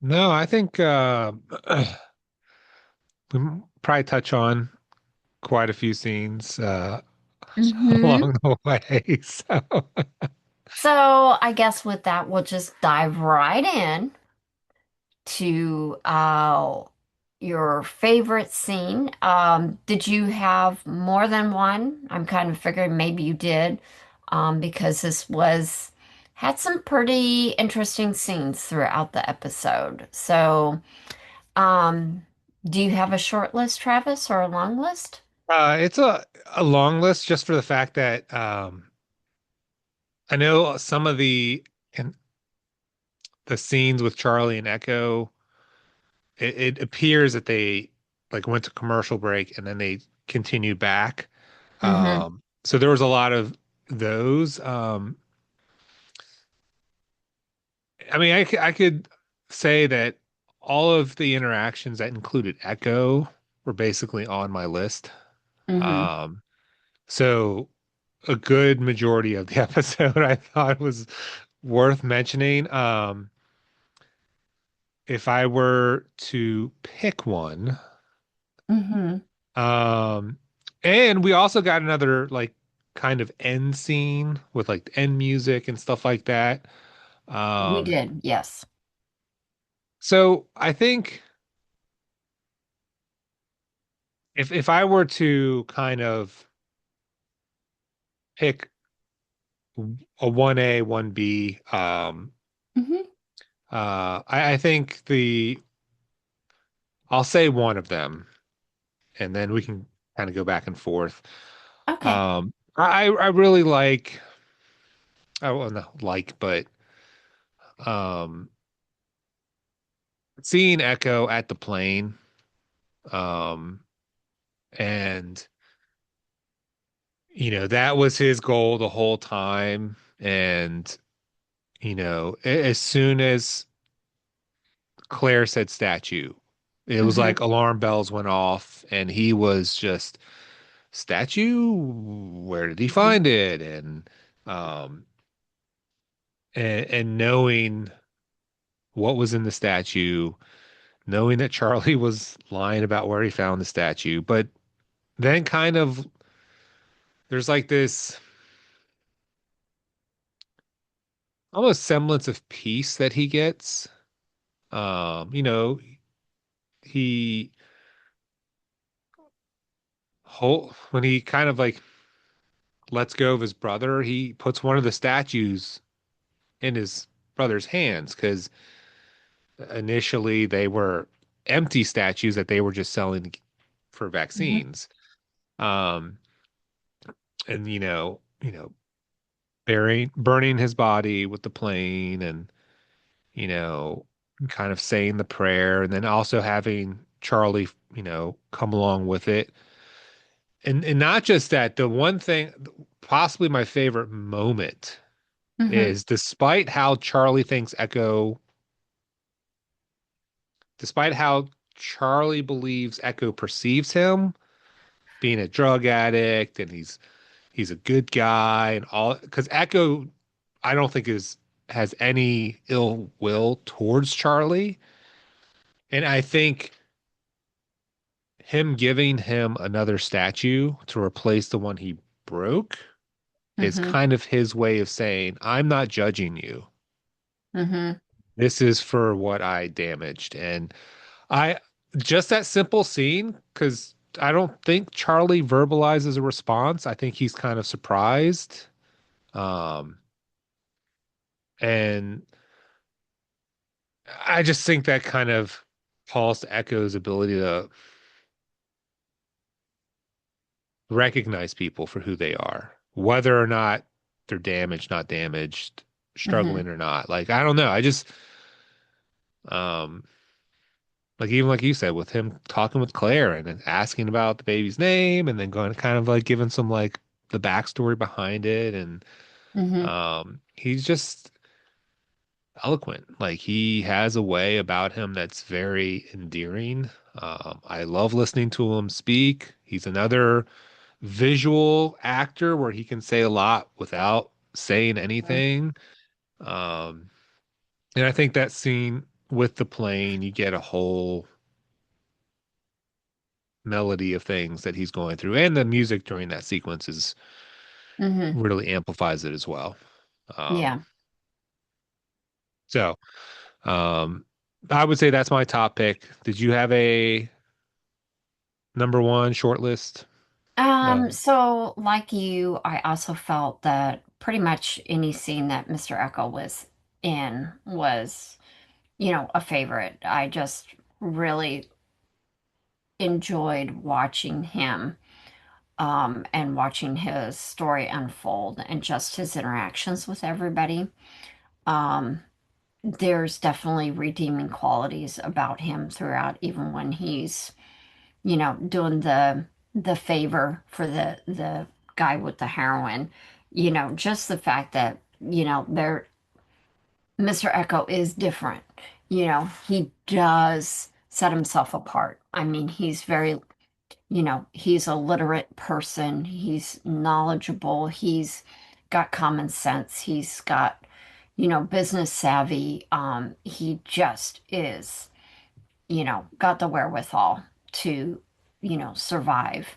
No, I think probably touch on quite a few scenes Mm-hmm. along the way. So, So I guess with that, we'll just dive right in to your favorite scene. Did you have more than one? I'm kind of figuring maybe you did, because this was had some pretty interesting scenes throughout the episode. So, um, do you have a short list, Travis, or a long list? It's a long list just for the fact that I know some of in the scenes with Charlie and Echo, it appears that they like went to commercial break and then they continued back. Mm-hmm. So there was a lot of those. I mean, I could say that all of the interactions that included Echo were basically on my list. Mm-hmm. Um, so a good majority of the episode I thought was worth mentioning. If I were to pick one, Mm-hmm. um, and we also got another like kind of end scene with like end music and stuff like that. We Um, did, yes. so I think if I were to kind of pick a 1A, 1B, Mm-hmm. I think I'll say one of them, and then we can kind of go back and forth. Okay. I really like, I well, not like, but um, seeing Echo at the plane, um, and that was his goal the whole time, and as soon as Claire said statue, it was Mm-hmm. like alarm bells went off, and he was just statue. Where did he Mm-hmm. find it? Um, and knowing what was in the statue, knowing that Charlie was lying about where he found the statue, but then kind of there's like this almost semblance of peace that he gets. He when he kind of like lets go of his brother, he puts one of the statues in his brother's hands because initially they were empty statues that they were just selling for Mm-hmm. vaccines. Um, and burning his body with the plane and, you know, kind of saying the prayer and then also having Charlie, come along with it. And not just that, the one thing, possibly my favorite moment Mm-hmm. is despite how Charlie believes Echo perceives him, being a drug addict and he's a good guy and all because Echo I don't think is has any ill will towards Charlie. And I think him giving him another statue to replace the one he broke is Mm-hmm. kind of his way of saying, I'm not judging you. Mm-hmm. This is for what I damaged. And I just that simple scene, because I don't think Charlie verbalizes a response. I think he's kind of surprised. Um, and I just think that kind of calls to Echo's ability to recognize people for who they are, whether or not they're damaged, not damaged, Mm-hmm. struggling or not. Like, I don't know. Um, like even like you said, with him talking with Claire and then asking about the baby's name and then going kind of like giving some like the backstory behind it. And Mm-hmm. he's just eloquent. Like he has a way about him that's very endearing. I love listening to him speak. He's another visual actor where he can say a lot without saying anything. Um, and I think that scene with the plane, you get a whole melody of things that he's going through, and the music during that sequence is Mm-hmm. really amplifies it as well. Um, Yeah. so um, I would say that's my top pick. Did you have a number one short list? So like you, I also felt that pretty much any scene that Mr. Echo was in was, a favorite. I just really enjoyed watching him, and watching his story unfold and just his interactions with everybody. Um, there's definitely redeeming qualities about him throughout, even when he's, doing the favor for the guy with the heroin. Just the fact that, there Mr. Echo is different. He does set himself apart. I mean, he's a literate person. He's knowledgeable. He's got common sense. He's got, business savvy. He just is, got the wherewithal to, survive.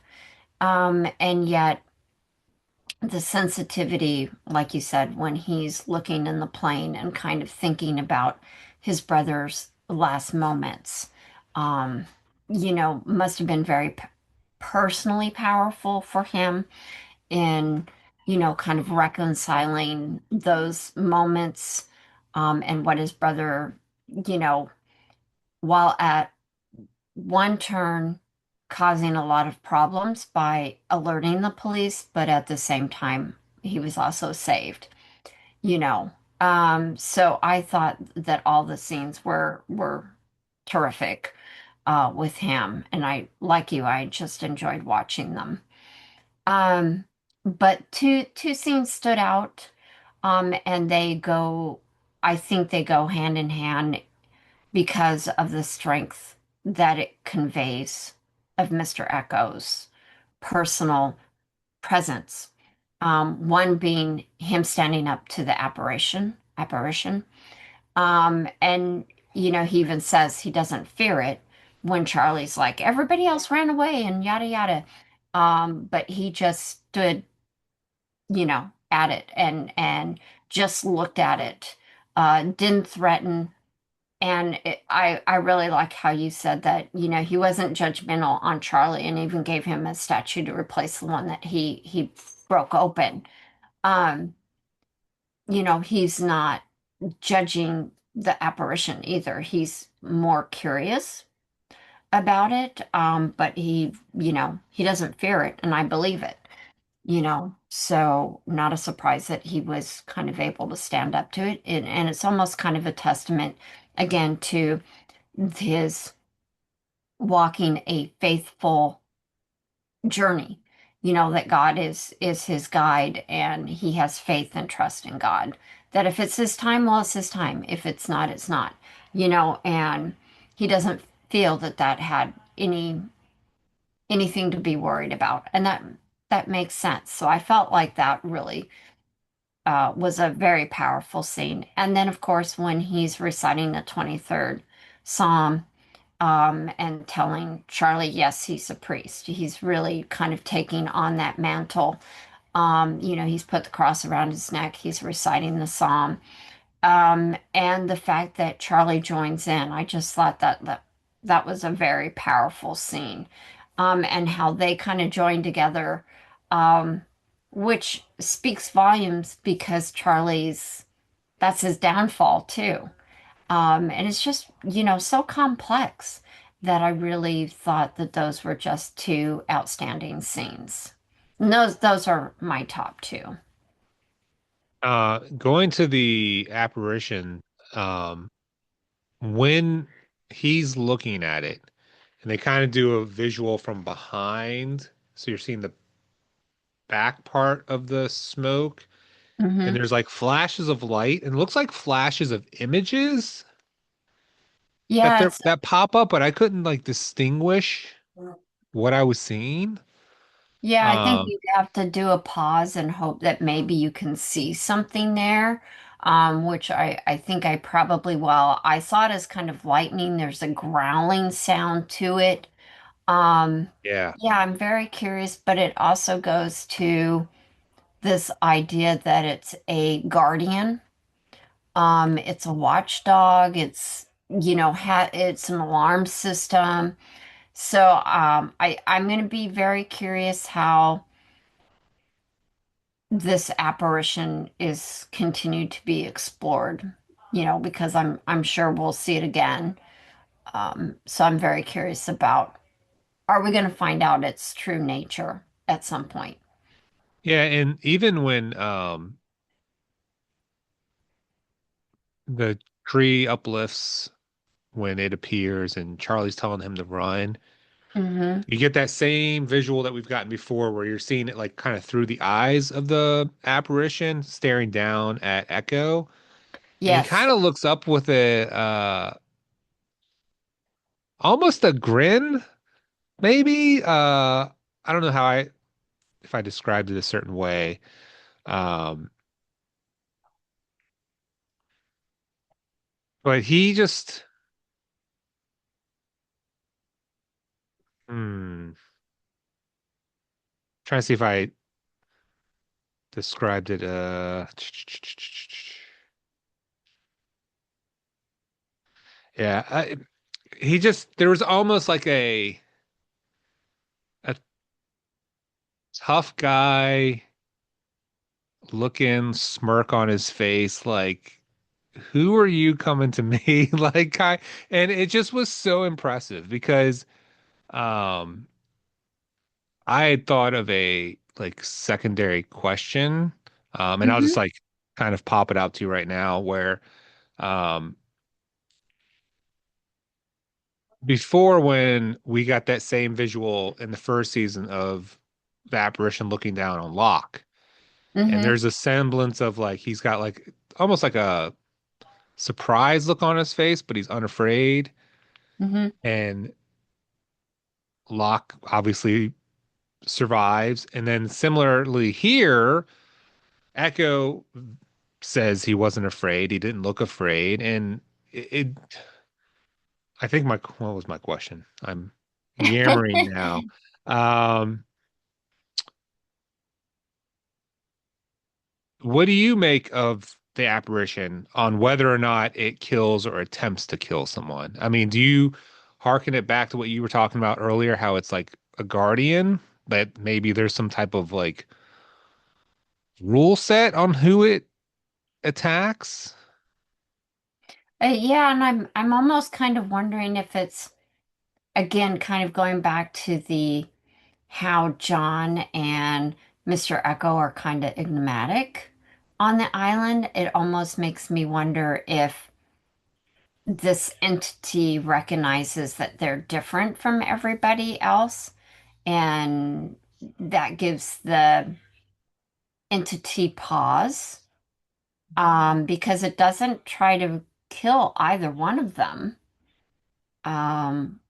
And yet the sensitivity, like you said, when he's looking in the plane and kind of thinking about his brother's last moments, um, must have been very personally powerful for him in, kind of reconciling those moments, and what his brother, you know, while at one turn causing a lot of problems by alerting the police, but at the same time, he was also saved, you know. So I thought that all the scenes were terrific, with him, and I, like you, I just enjoyed watching them. Um, but two scenes stood out, and I think they go hand in hand because of the strength that it conveys of Mr. Echo's personal presence. One being him standing up to the apparition. And he even says he doesn't fear it when Charlie's like, everybody else ran away and yada yada. But he just stood, at it and just looked at it, didn't threaten. And I really like how you said that, he wasn't judgmental on Charlie and even gave him a statue to replace the one that he broke open. Um, he's not judging the apparition either. He's more curious about it, but he doesn't fear it, and I believe it. So not a surprise that he was kind of able to stand up to it. And it's almost kind of a testament again to his walking a faithful journey, that God is his guide and he has faith and trust in God. That if it's his time, well, it's his time. If it's not, it's not, and he doesn't feel that had anything to be worried about. And that makes sense. So I felt like that really, was a very powerful scene. And then, of course, when he's reciting the 23rd Psalm, and telling Charlie, yes, he's a priest. He's really kind of taking on that mantle. He's put the cross around his neck. He's reciting the psalm. And the fact that Charlie joins in, I just thought that was a very powerful scene. And how they kind of join together, um, which speaks volumes because that's his downfall too. And it's just, so complex that I really thought that those were just two outstanding scenes. And those are my top two. Going to the apparition, um, when he's looking at it, and they kind of do a visual from behind, so you're seeing the back part of the smoke, and Hmm. there's like flashes of light, and it looks like flashes of images Yeah, it's that pop up, but I couldn't like distinguish what I was seeing. yeah, I think Um, you have to do a pause and hope that maybe you can see something there. Which I think I probably will. I saw it as kind of lightning. There's a growling sound to it. Um, yeah. yeah, I'm very curious, but it also goes to this idea that it's a guardian. It's a watchdog. it's an alarm system. So I'm going to be very curious how this apparition is continued to be explored, because I'm sure we'll see it again. So I'm very curious about, are we going to find out its true nature at some point? Yeah, and even when the tree uplifts when it appears and Charlie's telling him to run, Hmm. you get that same visual that we've gotten before where you're seeing it like kind of through the eyes of the apparition staring down at Eko. And he Yes. kind of looks up with a almost a grin, maybe. I don't know how I if I described it a certain way. Um, but he just trying to see if I described it yeah, he just there was almost like a tough guy looking smirk on his face like who are you coming to me like I and it just was so impressive because um I had thought of a like secondary question and I'll just Hmm. like kind of pop it out to you right now where um before when we got that same visual in the first season of the apparition looking down on Locke and Hmm. there's a semblance of like he's got like almost like a surprised look on his face, but he's unafraid. Hmm. And Locke obviously survives. And then similarly here, Echo says he wasn't afraid. He didn't look afraid. And it I think what was my question? I'm yammering now. Um, what do you make of the apparition on whether or not it kills or attempts to kill someone? I mean, do you hearken it back to what you were talking about earlier, how it's like a guardian, that maybe there's some type of like rule set on who it attacks? Yeah, and I'm almost kind of wondering if it's again kind of going back to the how John and Mr. Echo are kind of enigmatic on the island. It almost makes me wonder if this entity recognizes that they're different from everybody else, and that gives the entity pause, because it doesn't try to kill either one of them.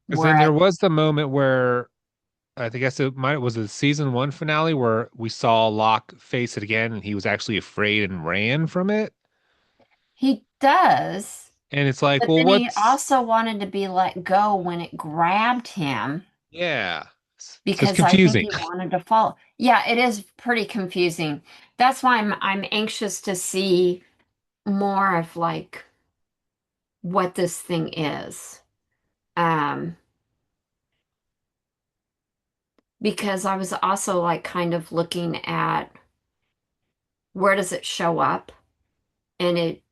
Because then Whereas there was the moment where I guess it might was the season one finale where we saw Locke face it again and he was actually afraid and ran from it. he does, And it's like, but well, then he what's also wanted to be let go when it grabbed him yeah. So it's because I think confusing. he wanted to fall. Yeah, it is pretty confusing. That's why I'm anxious to see more of like what this thing is. Um, because I was also like kind of looking at where does it show up? And it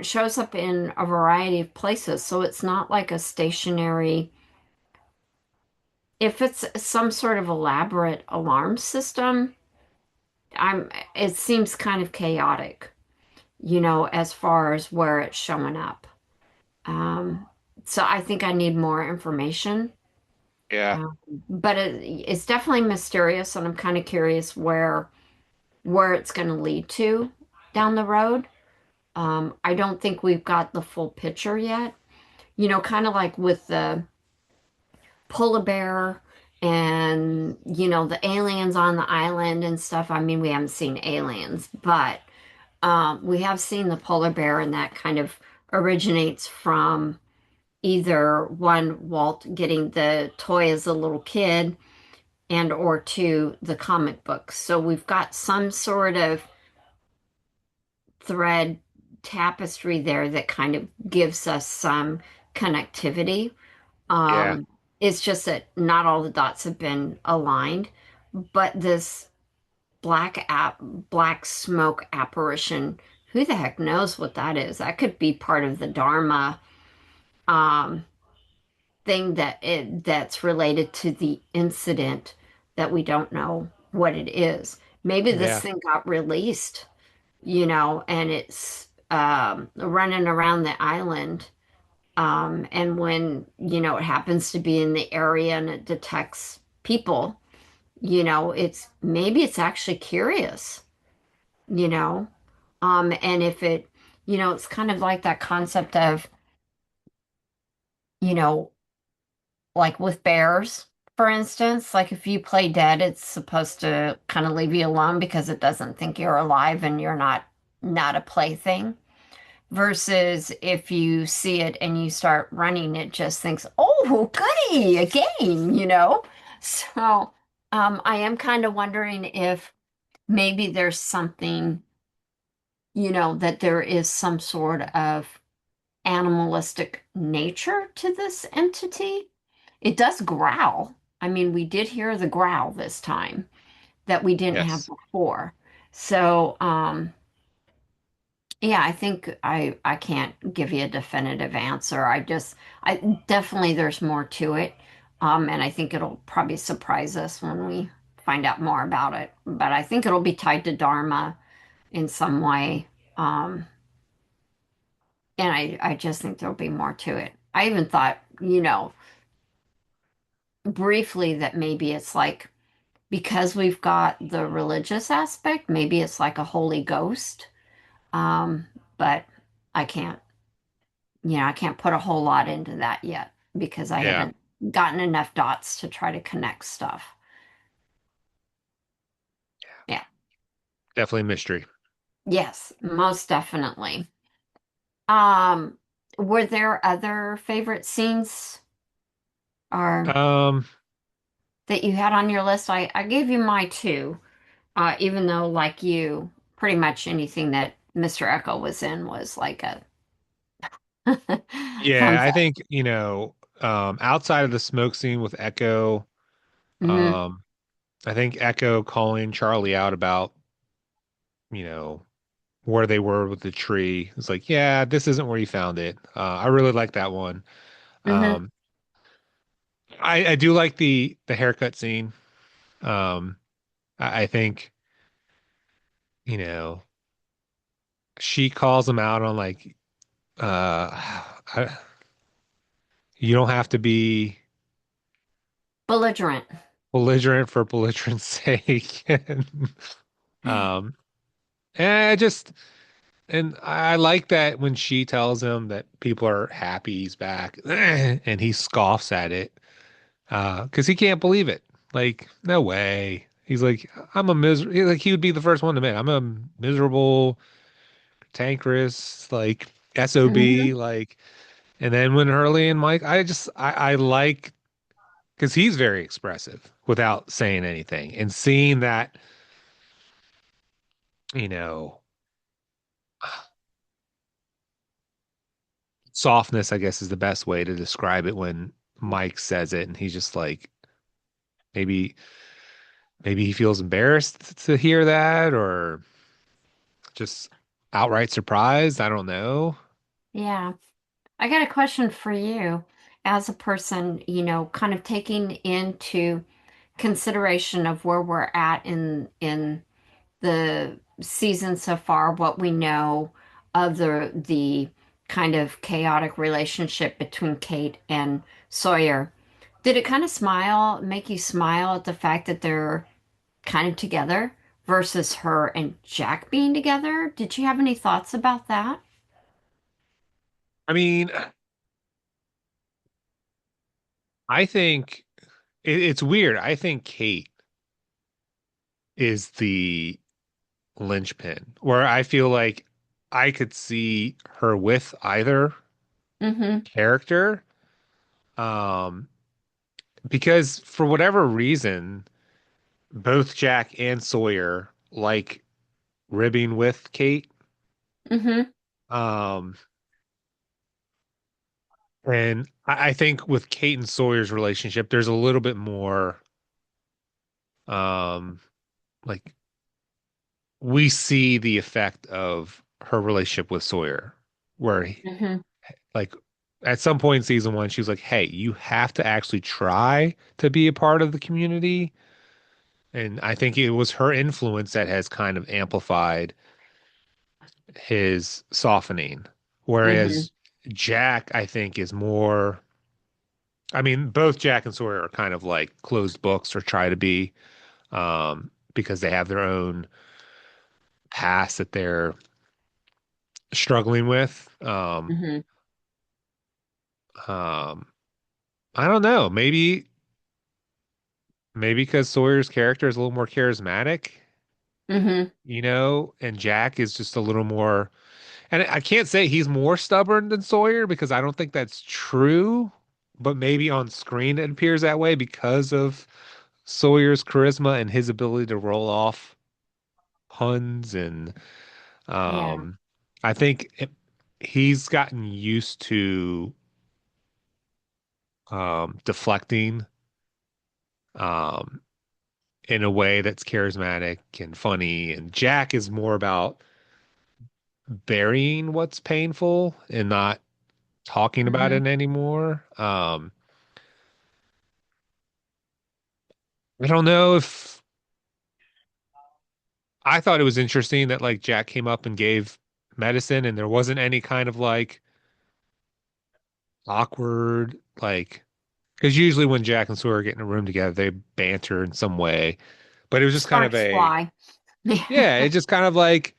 shows up in a variety of places. So it's not like a stationary, if it's some sort of elaborate alarm system, it seems kind of chaotic, as far as where it's showing up. Um, so I think I need more information. Yeah. Um, but it's definitely mysterious, and I'm kind of curious where it's going to lead to down the road. I don't think we've got the full picture yet. Kind of like with the polar bear and the aliens on the island and stuff. I mean, we haven't seen aliens, but we have seen the polar bear, and that kind of originates from either one, Walt getting the toy as a little kid, and or two, the comic books. So we've got some sort of thread tapestry there that kind of gives us some connectivity. Yeah. Um, it's just that not all the dots have been aligned, but this black smoke apparition, who the heck knows what that is? That could be part of the Dharma um, thing that's related to the incident that we don't know what it is. Maybe this Yeah. thing got released, and it's running around the island. And when, it happens to be in the area and it detects people, it's actually curious, you know. And if it's kind of like that concept of, you know, like with bears, for instance, like if you play dead, it's supposed to kind of leave you alone because it doesn't think you're alive and you're not a plaything. Versus if you see it and you start running, it just thinks, oh, goody, a game. So I am kind of wondering if maybe there's something, that there is some sort of animalistic nature to this entity. It does growl. I mean, we did hear the growl this time that we didn't have Yes. before. So, yeah, I think I can't give you a definitive answer. I definitely there's more to it. And I think it'll probably surprise us when we find out more about it. But I think it'll be tied to Dharma in some way. Um, and I just think there'll be more to it. I even thought, briefly that maybe it's like because we've got the religious aspect, maybe it's like a Holy Ghost. Um, but I can't, I can't put a whole lot into that yet because I Yeah. haven't gotten enough dots to try to connect stuff. Yeah. Definitely mystery. Yes, most definitely. Um, were there other favorite scenes or Um, that you had on your list? I gave you my two, even though like you, pretty much anything that Mr. Echo was in was like a yeah, thumbs I up. think, outside of the smoke scene with Echo, Hmm. um, I think Echo calling Charlie out about, you know, where they were with the tree. It's like, yeah, this isn't where you found it. I really like that one. Hmm. Um, I do like the haircut scene. Um, I think, you know, she calls him out on like, you don't have to be Belligerent. belligerent for belligerent's sake. Um, and I just and I like that when she tells him that people are happy he's back, and he scoffs at it, because he can't believe it. Like, no way. He's like, I'm a miser like he would be the first one to admit, I'm a miserable, cantankerous, like Hmm. SOB, like, and then when Hurley and Mike, I like because he's very expressive without saying anything, and seeing that, you know, softness, I guess, is the best way to describe it when Mike says it, and he's just like, maybe, maybe he feels embarrassed to hear that, or just outright surprised. I don't know. Yeah. I got a question for you as a person, kind of taking into consideration of where we're at in the season so far, what we know of the kind of chaotic relationship between Kate and Sawyer. Did it kind of make you smile at the fact that they're kind of together versus her and Jack being together? Did you have any thoughts about that? I mean, I think it's weird. I think Kate is the linchpin where I feel like I could see her with either Mm-hmm. character. Um, because for whatever reason, both Jack and Sawyer like ribbing with Kate. Mm-hmm. Um, and I think with Kate and Sawyer's relationship, there's a little bit more, um, like we see the effect of her relationship with Sawyer, where Hmm. like at some point in season one, she was like, "Hey, you have to actually try to be a part of the community." And I think it was her influence that has kind of amplified his softening. Hmm. Whereas Jack, I think, is more, I mean, both Jack and Sawyer are kind of like closed books or try to be, because they have their own past that they're struggling with. Hmm. Um, I don't know. Maybe because Sawyer's character is a little more charismatic, Hmm. and Jack is just a little more, and I can't say he's more stubborn than Sawyer because I don't think that's true, but maybe on screen it appears that way because of Sawyer's charisma and his ability to roll off puns and Yeah. um I think he's gotten used to deflecting um in a way that's charismatic and funny, and Jack is more about burying what's painful and not talking about Hmm. it anymore. I don't know if I thought it was interesting that like Jack came up and gave medicine and there wasn't any kind of like awkward like because usually when Jack and Sawyer get in a room together they banter in some way, but it was just kind of Sparks a fly. Yeah. yeah, it just kind of like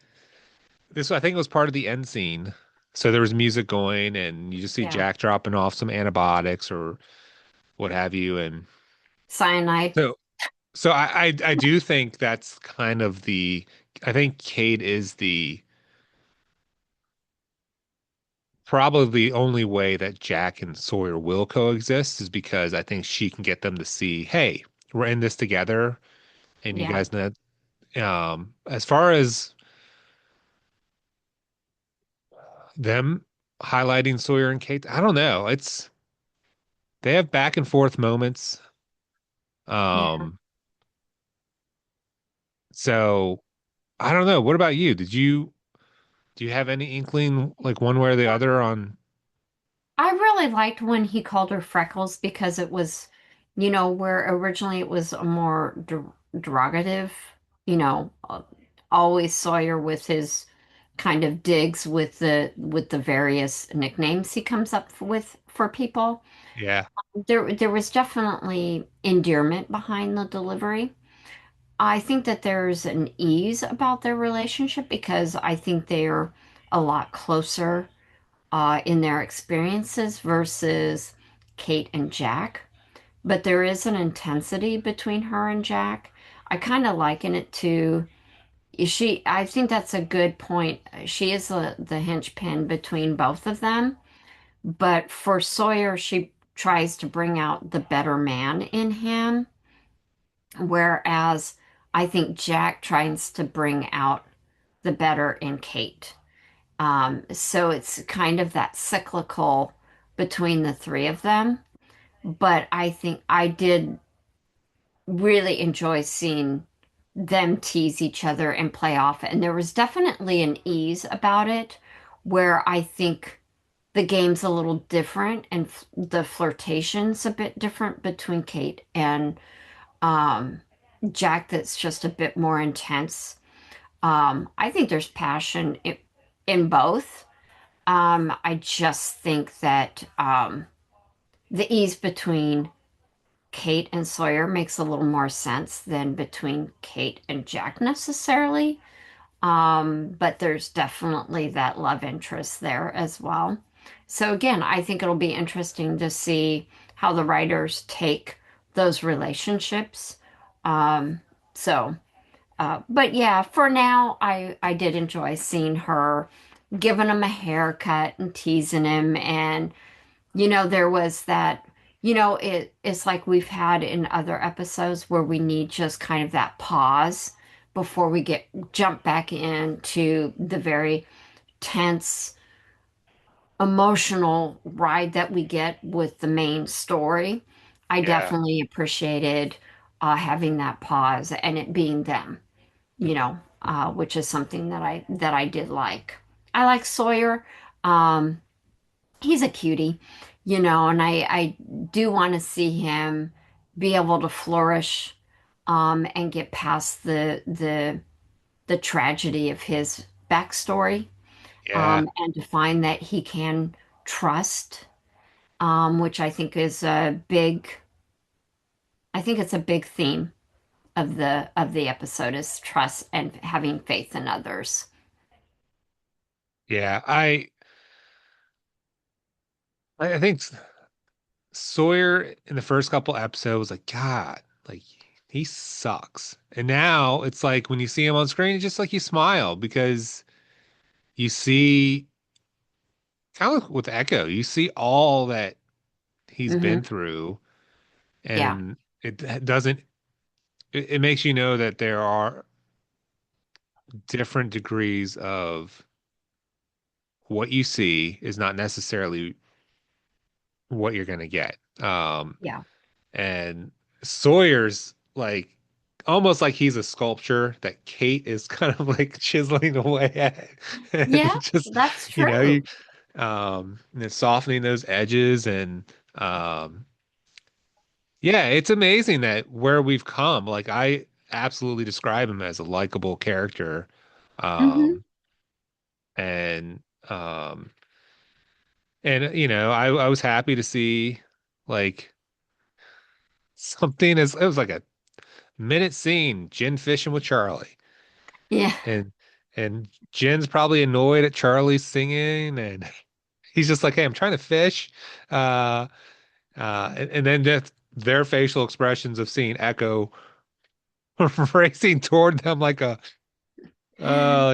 this. I think it was part of the end scene. So there was music going and you just see Yeah. Jack dropping off some antibiotics or what have you, and Cyanide. so so I do think that's kind of the I think Cade is the probably the only way that Jack and Sawyer will coexist is because I think she can get them to see, hey, we're in this together, and you Yeah. guys know. As far as them highlighting Sawyer and Kate, I don't know. It's they have back and forth moments. Yeah. Um, so I don't know. What about you? Do you have any inkling, like one way or the other, on? I really liked when he called her Freckles because it was, where originally it was a more derogative, always Sawyer with his kind of digs with the various nicknames he comes up with for people. Yeah, There was definitely endearment behind the delivery. I think that there's an ease about their relationship because I think they're a lot closer in their experiences versus Kate and Jack. But there is an intensity between her and Jack. I kind of liken it to I think that's a good point. She is the linchpin between both of them. But for Sawyer, she tries to bring out the better man in him, whereas I think Jack tries to bring out the better in Kate. So it's kind of that cyclical between the three of them. But I think I did really enjoy seeing them tease each other and play off. And there was definitely an ease about it where I think the game's a little different and the flirtation's a bit different between Kate and um, Jack, that's just a bit more intense. I think there's passion in both. I just think that the ease between Kate and Sawyer makes a little more sense than between Kate and Jack necessarily. But there's definitely that love interest there as well. So again, I think it'll be interesting to see how the writers take those relationships. Um, so, but yeah, for now, I did enjoy seeing her giving him a haircut and teasing him, and there was that, it's like we've had in other episodes where we need just kind of that pause before we jump back into the very tense, emotional ride that we get with the main story, I Yeah. definitely appreciated having that pause and it being them, which is something that I did like. I like Sawyer. Um, he's a cutie, and I do want to see him be able to flourish and get past the tragedy of his backstory, Yeah. and to find that he can trust, which I think it's a big theme of the episode is trust and having faith in others. Yeah. I think Sawyer in the first couple episodes was like, God, like he sucks. And now it's like when you see him on screen, it's just like you smile because you see kind of with Echo, you see all that he's Hmm. been through, Yeah. and it doesn't it makes you know that there are different degrees of what you see is not necessarily what you're gonna get. Yeah. And Sawyer's like almost like he's a sculpture that Kate is kind of like chiseling away at, Yeah, and just that's you true. and softening those edges and um yeah, it's amazing that where we've come. Like I absolutely describe him as a likable character. Hmm. Um and um and I was happy to see like something as it was like a minute scene, Jen fishing with Charlie. Yeah. And Jen's probably annoyed at Charlie singing and he's just like, "Hey, I'm trying to fish." Uh and then their facial expressions of seeing Echo racing toward them like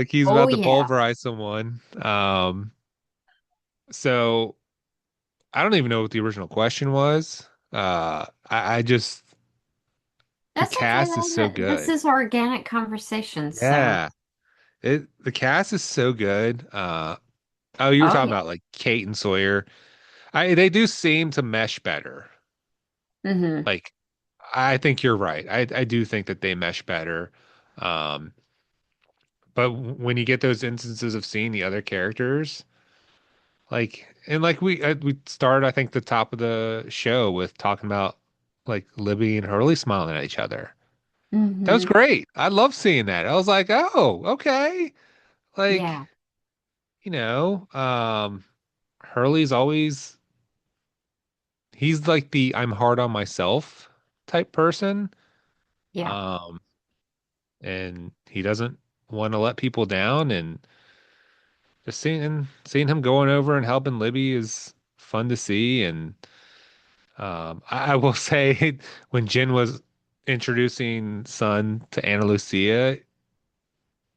he's Oh about to yeah. pulverize someone. So I don't even know what the original question was. I just the That's okay. cast is so This good. is organic conversation, so Yeah. The cast is so good. Oh, you were oh talking yeah. about like Kate and Sawyer. They do seem to mesh better. Hmm. Like I think you're right. I do think that they mesh better. Um, but when you get those instances of seeing the other characters, we started I think the top of the show with talking about like Libby and Hurley smiling at each other. That was Hmm. great. I love seeing that. I was like, oh, okay. Like, Yeah. you know, Hurley's always he's like the I'm hard on myself type person. Yeah. Um, and he doesn't want to let people down and just seeing him going over and helping Libby is fun to see. And I will say when Jen was introducing Sun to Ana Lucia,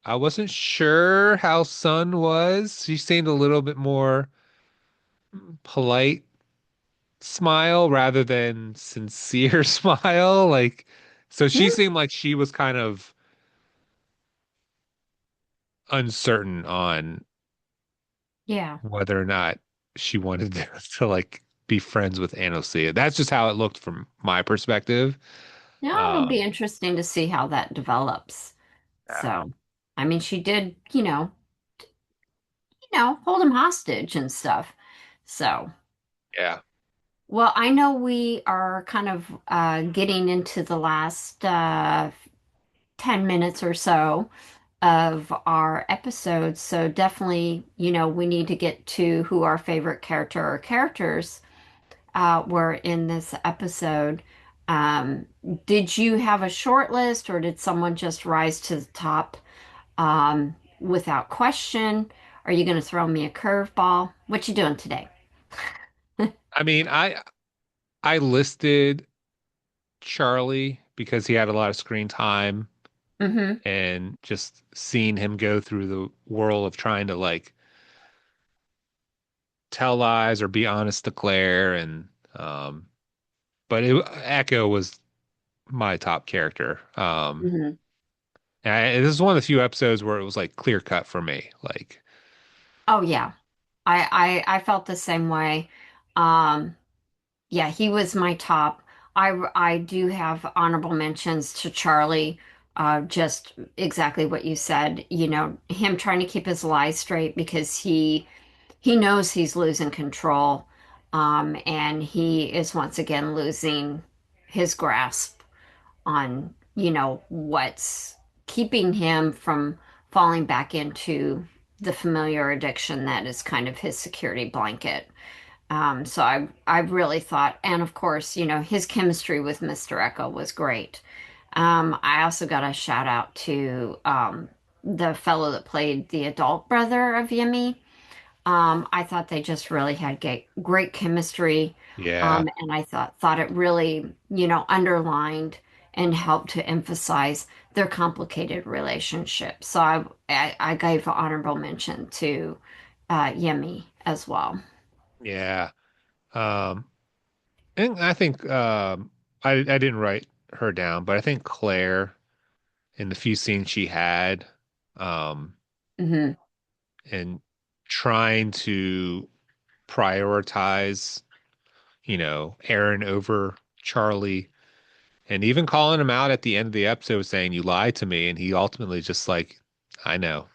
I wasn't sure how Sun was. She seemed a little bit more polite smile rather than sincere smile. Like, so she Hmm. seemed like she was kind of uncertain on Yeah. whether or not she wanted to like be friends with Anosia. That's just how it looked from my perspective. No, it'll be Um, interesting to see how that develops. yeah, So, I mean, she did, hold him hostage and stuff. So, yeah. well, I know we are kind of getting into the last 10 minutes or so of our episode. So definitely, we need to get to who our favorite character or characters were in this episode. Um, did you have a short list or did someone just rise to the top without question? Are you going to throw me a curveball? What you doing today? I mean, I listed Charlie because he had a lot of screen time Mm-hmm. and just seeing him go through the whirl of trying to like tell lies or be honest to Claire and but Echo was my top character. Mm-hmm. And this is one of the few episodes where it was like clear cut for me. Like, Oh yeah. I felt the same way. Um, yeah, he was my top. I do have honorable mentions to Charlie. Just exactly what you said. You know, him trying to keep his lies straight because he knows he's losing control, and he is once again losing his grasp on, what's keeping him from falling back into the familiar addiction that is kind of his security blanket. So I really thought, and of course, his chemistry with Mr. Echo was great. I also got a shout out to the fellow that played the adult brother of Yemi. I thought they just really had great chemistry, Yeah. and I thought it really, underlined and helped to emphasize their complicated relationship. So I gave an honorable mention to Yemi as well. Yeah. Um, and I think I didn't write her down, but I think Claire in the few scenes she had, um, Hmm. and trying to prioritize, Aaron over Charlie, and even calling him out at the end of the episode saying, "You lied to me," and he ultimately just like, I know.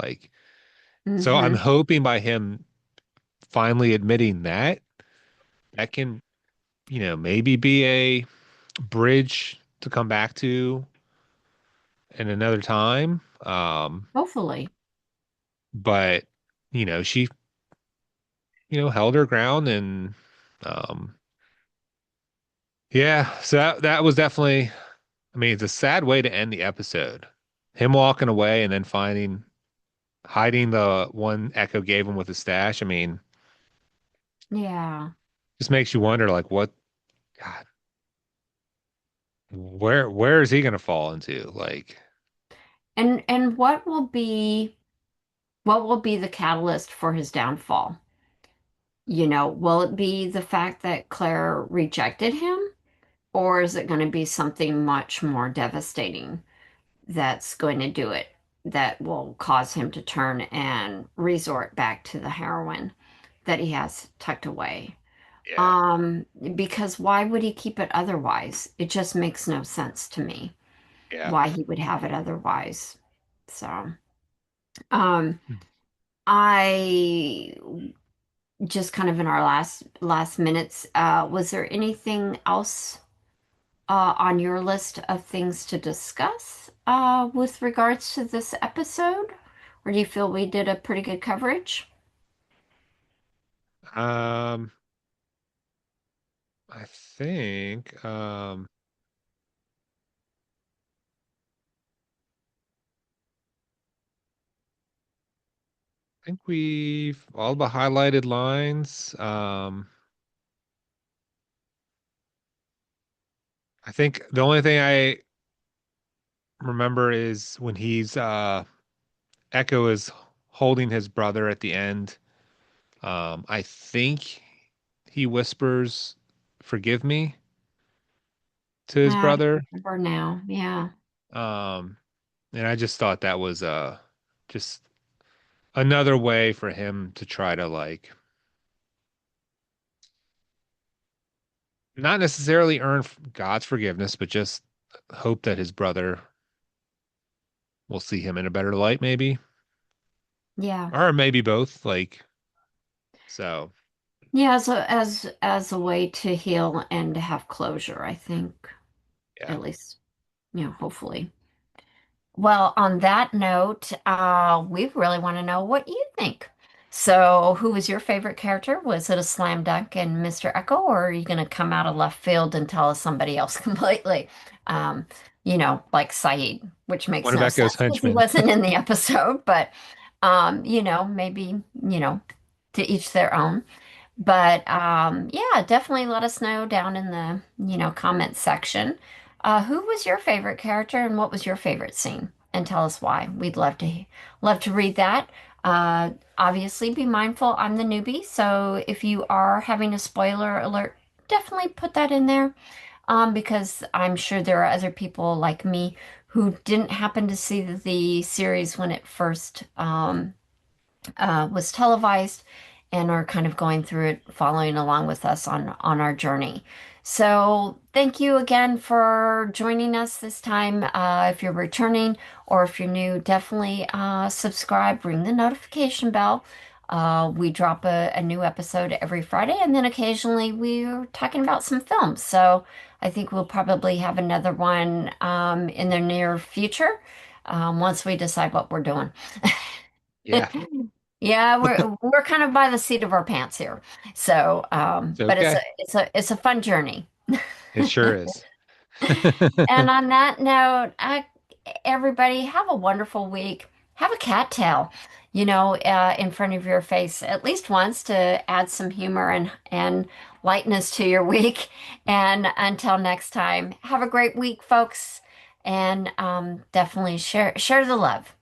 Like, so I'm Hmm. hoping by him finally admitting that that can, maybe be a bridge to come back to in another time. Hopefully. But she, held her ground and um yeah, so that was definitely, I mean, it's a sad way to end the episode. Him walking away and then hiding the one Echo gave him with his stash. I mean, Yeah. just makes you wonder like what God, where is he gonna fall into? Like, And what will be the catalyst for his downfall? Will it be the fact that Claire rejected him, or is it going to be something much more devastating that's going to do it, that will cause him to turn and resort back to the heroin that he has tucked away? yeah, Um, because why would he keep it otherwise? It just makes no sense to me yeah. why he would have it otherwise. So, um, I just kind of in our last minutes, was there anything else on your list of things to discuss with regards to this episode? Or do you feel we did a pretty good coverage? Um, I think we've all the highlighted lines. I think the only thing I remember is when Echo is holding his brother at the end. I think he whispers, "Forgive me," to his I don't brother. remember now. Yeah. Um, and I just thought that was just another way for him to try to like not necessarily earn God's forgiveness, but just hope that his brother will see him in a better light, maybe, Yeah. or maybe both. Like, so, Yeah, as a way to heal and to have closure, I think, yeah. at least, hopefully. Well, on that note, we really want to know what you think. So, who was your favorite character? Was it a slam dunk in Mr. Echo, or are you going to come out of left field and tell us somebody else completely? Um, like Saeed, which makes One of no Echo's sense because he henchmen. wasn't in the episode, but maybe, to each their own. But yeah, definitely let us know down in the, comments section. Who was your favorite character and what was your favorite scene? And tell us why. We'd love to read that. Obviously, be mindful. I'm the newbie, so if you are having a spoiler alert, definitely put that in there. Because I'm sure there are other people like me who didn't happen to see the series when it first was televised and are kind of going through it, following along with us on our journey. So thank you again for joining us this time. If you're returning or if you're new, definitely subscribe, ring the notification bell. We drop a new episode every Friday, and then occasionally we're talking about some films. So I think we'll probably have another one in the near future once we decide what we're doing. Yeah, Yeah, we're kind of by the seat of our pants here. So, it's but okay. it's a fun journey. It sure is. And on that note, everybody have a wonderful week. Have a cattail, in front of your face at least once to add some humor and lightness to your week. And until next time, have a great week, folks, and definitely share the love.